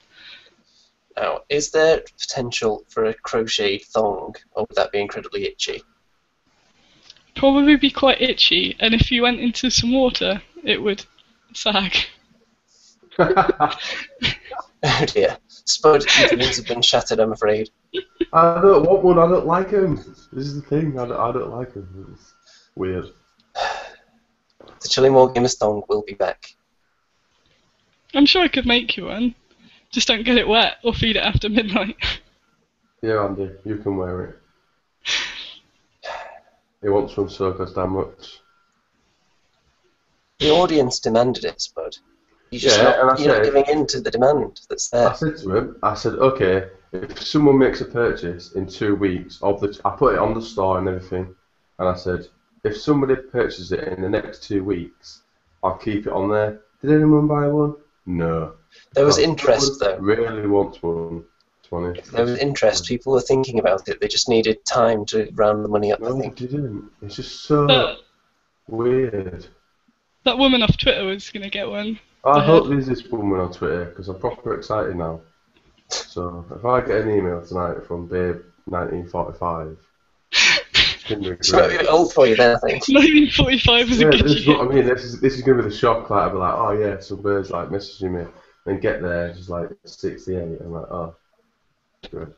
Now, is there potential for a crocheted thong, or would that be incredibly itchy? Probably be quite itchy, and if you went into some water, it would sag. Oh dear. Spud, your dreams have been shattered, I'm afraid. I don't want one. I don't like him. This is the thing. I don't like him. It's weird. The Chilling Wargamers thong will be back. I'm sure I could make you one. Just don't get it wet or feed it after midnight. Yeah, Andy, you can wear it. He wants one so goddamn much. The audience demanded it, Spud. You're not giving in to the demand that's there. I said to him, okay, if someone makes a purchase in 2 weeks of I put it on the store and everything, and I said, if somebody purchases it in the next 2 weeks, I'll keep it on there. Did anyone buy one? No. There was interest, though. Really wants one. 20. There was interest. People were thinking about it. They just needed time to round the money up, No, I think. they didn't. It's just so weird. That woman off Twitter was going to get one. I hope there's this woman on Twitter, because I'm proper excited now. So, if I get an email tonight from Babe1945, it's going to be It's might be a great. bit old for you then, I think. 1945 is a Yeah, good this is year. what I mean. This is going to be the shock. Like, I'll be like, oh yeah, some bird's like messaging me, then get there, it's just like 68. I'm like, oh, good.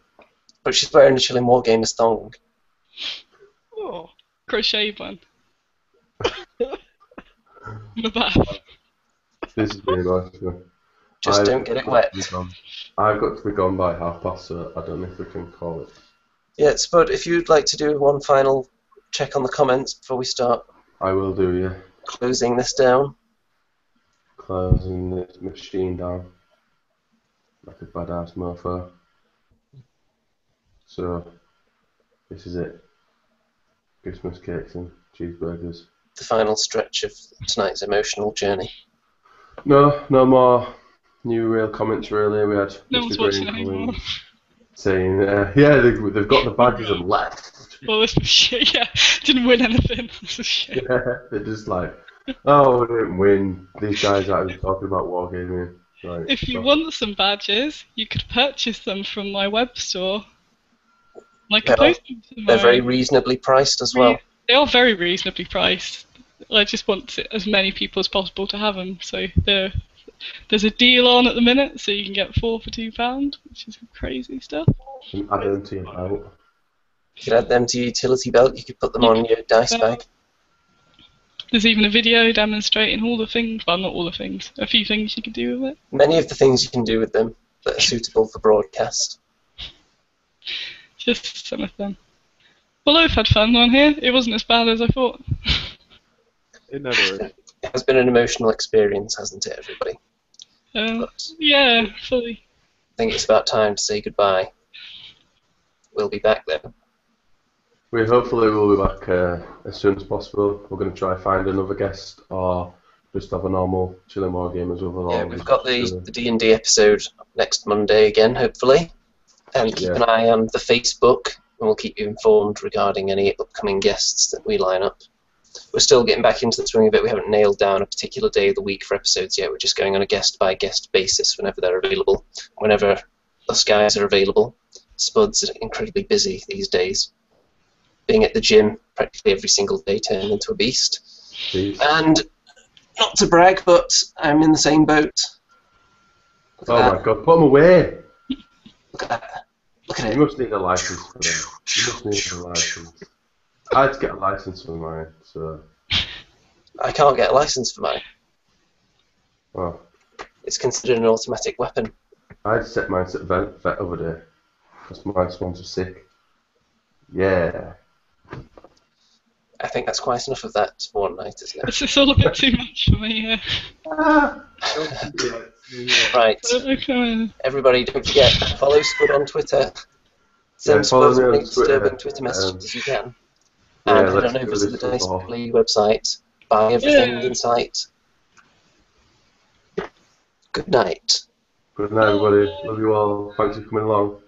But she's wearing a Chilling Wargamers thong. Oh, crochet one. In the bath. This is really nice. Just don't get it wet. I've got to be gone by past, so I don't know if we can call it. Yeah, Spud, if you'd like to do one final check on the comments before we start I will do, yeah. closing this down. Closing this machine down. Like a badass mofo. So, this is it. Christmas cakes and cheeseburgers. The final stretch of tonight's emotional journey. No more new real comments really. We had No Mr. one's Green watching anymore. calling, saying, yeah, they've got the badges and left. Well, this was shit, yeah. Didn't win anything. This was shit. Yeah, they're just like, oh, we didn't win. These guys are talking about wargaming. Right, If you so- want some badges, you could purchase them from my web store. Like They're- I posted They're very reasonably priced as well. They are very reasonably priced. I just want as many people as possible to have them. So there's a deal on at the minute, so you can get 4 for £2, which is crazy stuff. and add them to your belt. You could add them to your utility belt, you could put them on your dice bag. There's even a video demonstrating all the things, well, not all the things, a few things you can do with it. Many of the things you can do with them that are suitable for broadcast. Just some of them. Well, I've had fun on here. It wasn't as bad as I thought. It never is. It has been an emotional experience, hasn't it, everybody? But Yeah, fully. I think it's about time to say goodbye. We'll be back though. We hopefully will be back as soon as possible. We're going to try find another guest or just have a normal Chilling Wargamers overall. Yeah, we've got the D&D episode next Monday again, hopefully. And keep Yeah. an eye on the Facebook, and we'll keep you informed regarding any upcoming guests that we line up. We're still getting back into the swing of it. We haven't nailed down a particular day of the week for episodes yet. We're just going on a guest-by-guest basis whenever they're available. Whenever us guys are available. Spud's incredibly busy these days. Being at the gym practically every single day, turning into a beast. Jeez. And not to brag, but I'm in the same boat. Look at Oh that. my god, put them away! Look at that. Look at You it. must need a license for them. You must need a license. I had to get a license for mine, so. I can't get a license for mine. Oh. It's considered an automatic weapon. I had to set mine to vet over there. Because my swans were sick. Yeah. I think that's quite enough of that for one night, isn't it? It's all a bit too much for me, yeah. Right. Okay. Everybody, don't forget, follow Spud on Twitter. Send Yeah, Spud follow as me on many disturbing Twitter. Twitter messages as you can. Yeah, And head let's on do over to this the Dice football. Play website. Buy everything Yeah. in sight. Good night. Good night, everybody. Love you all. Thanks for coming along.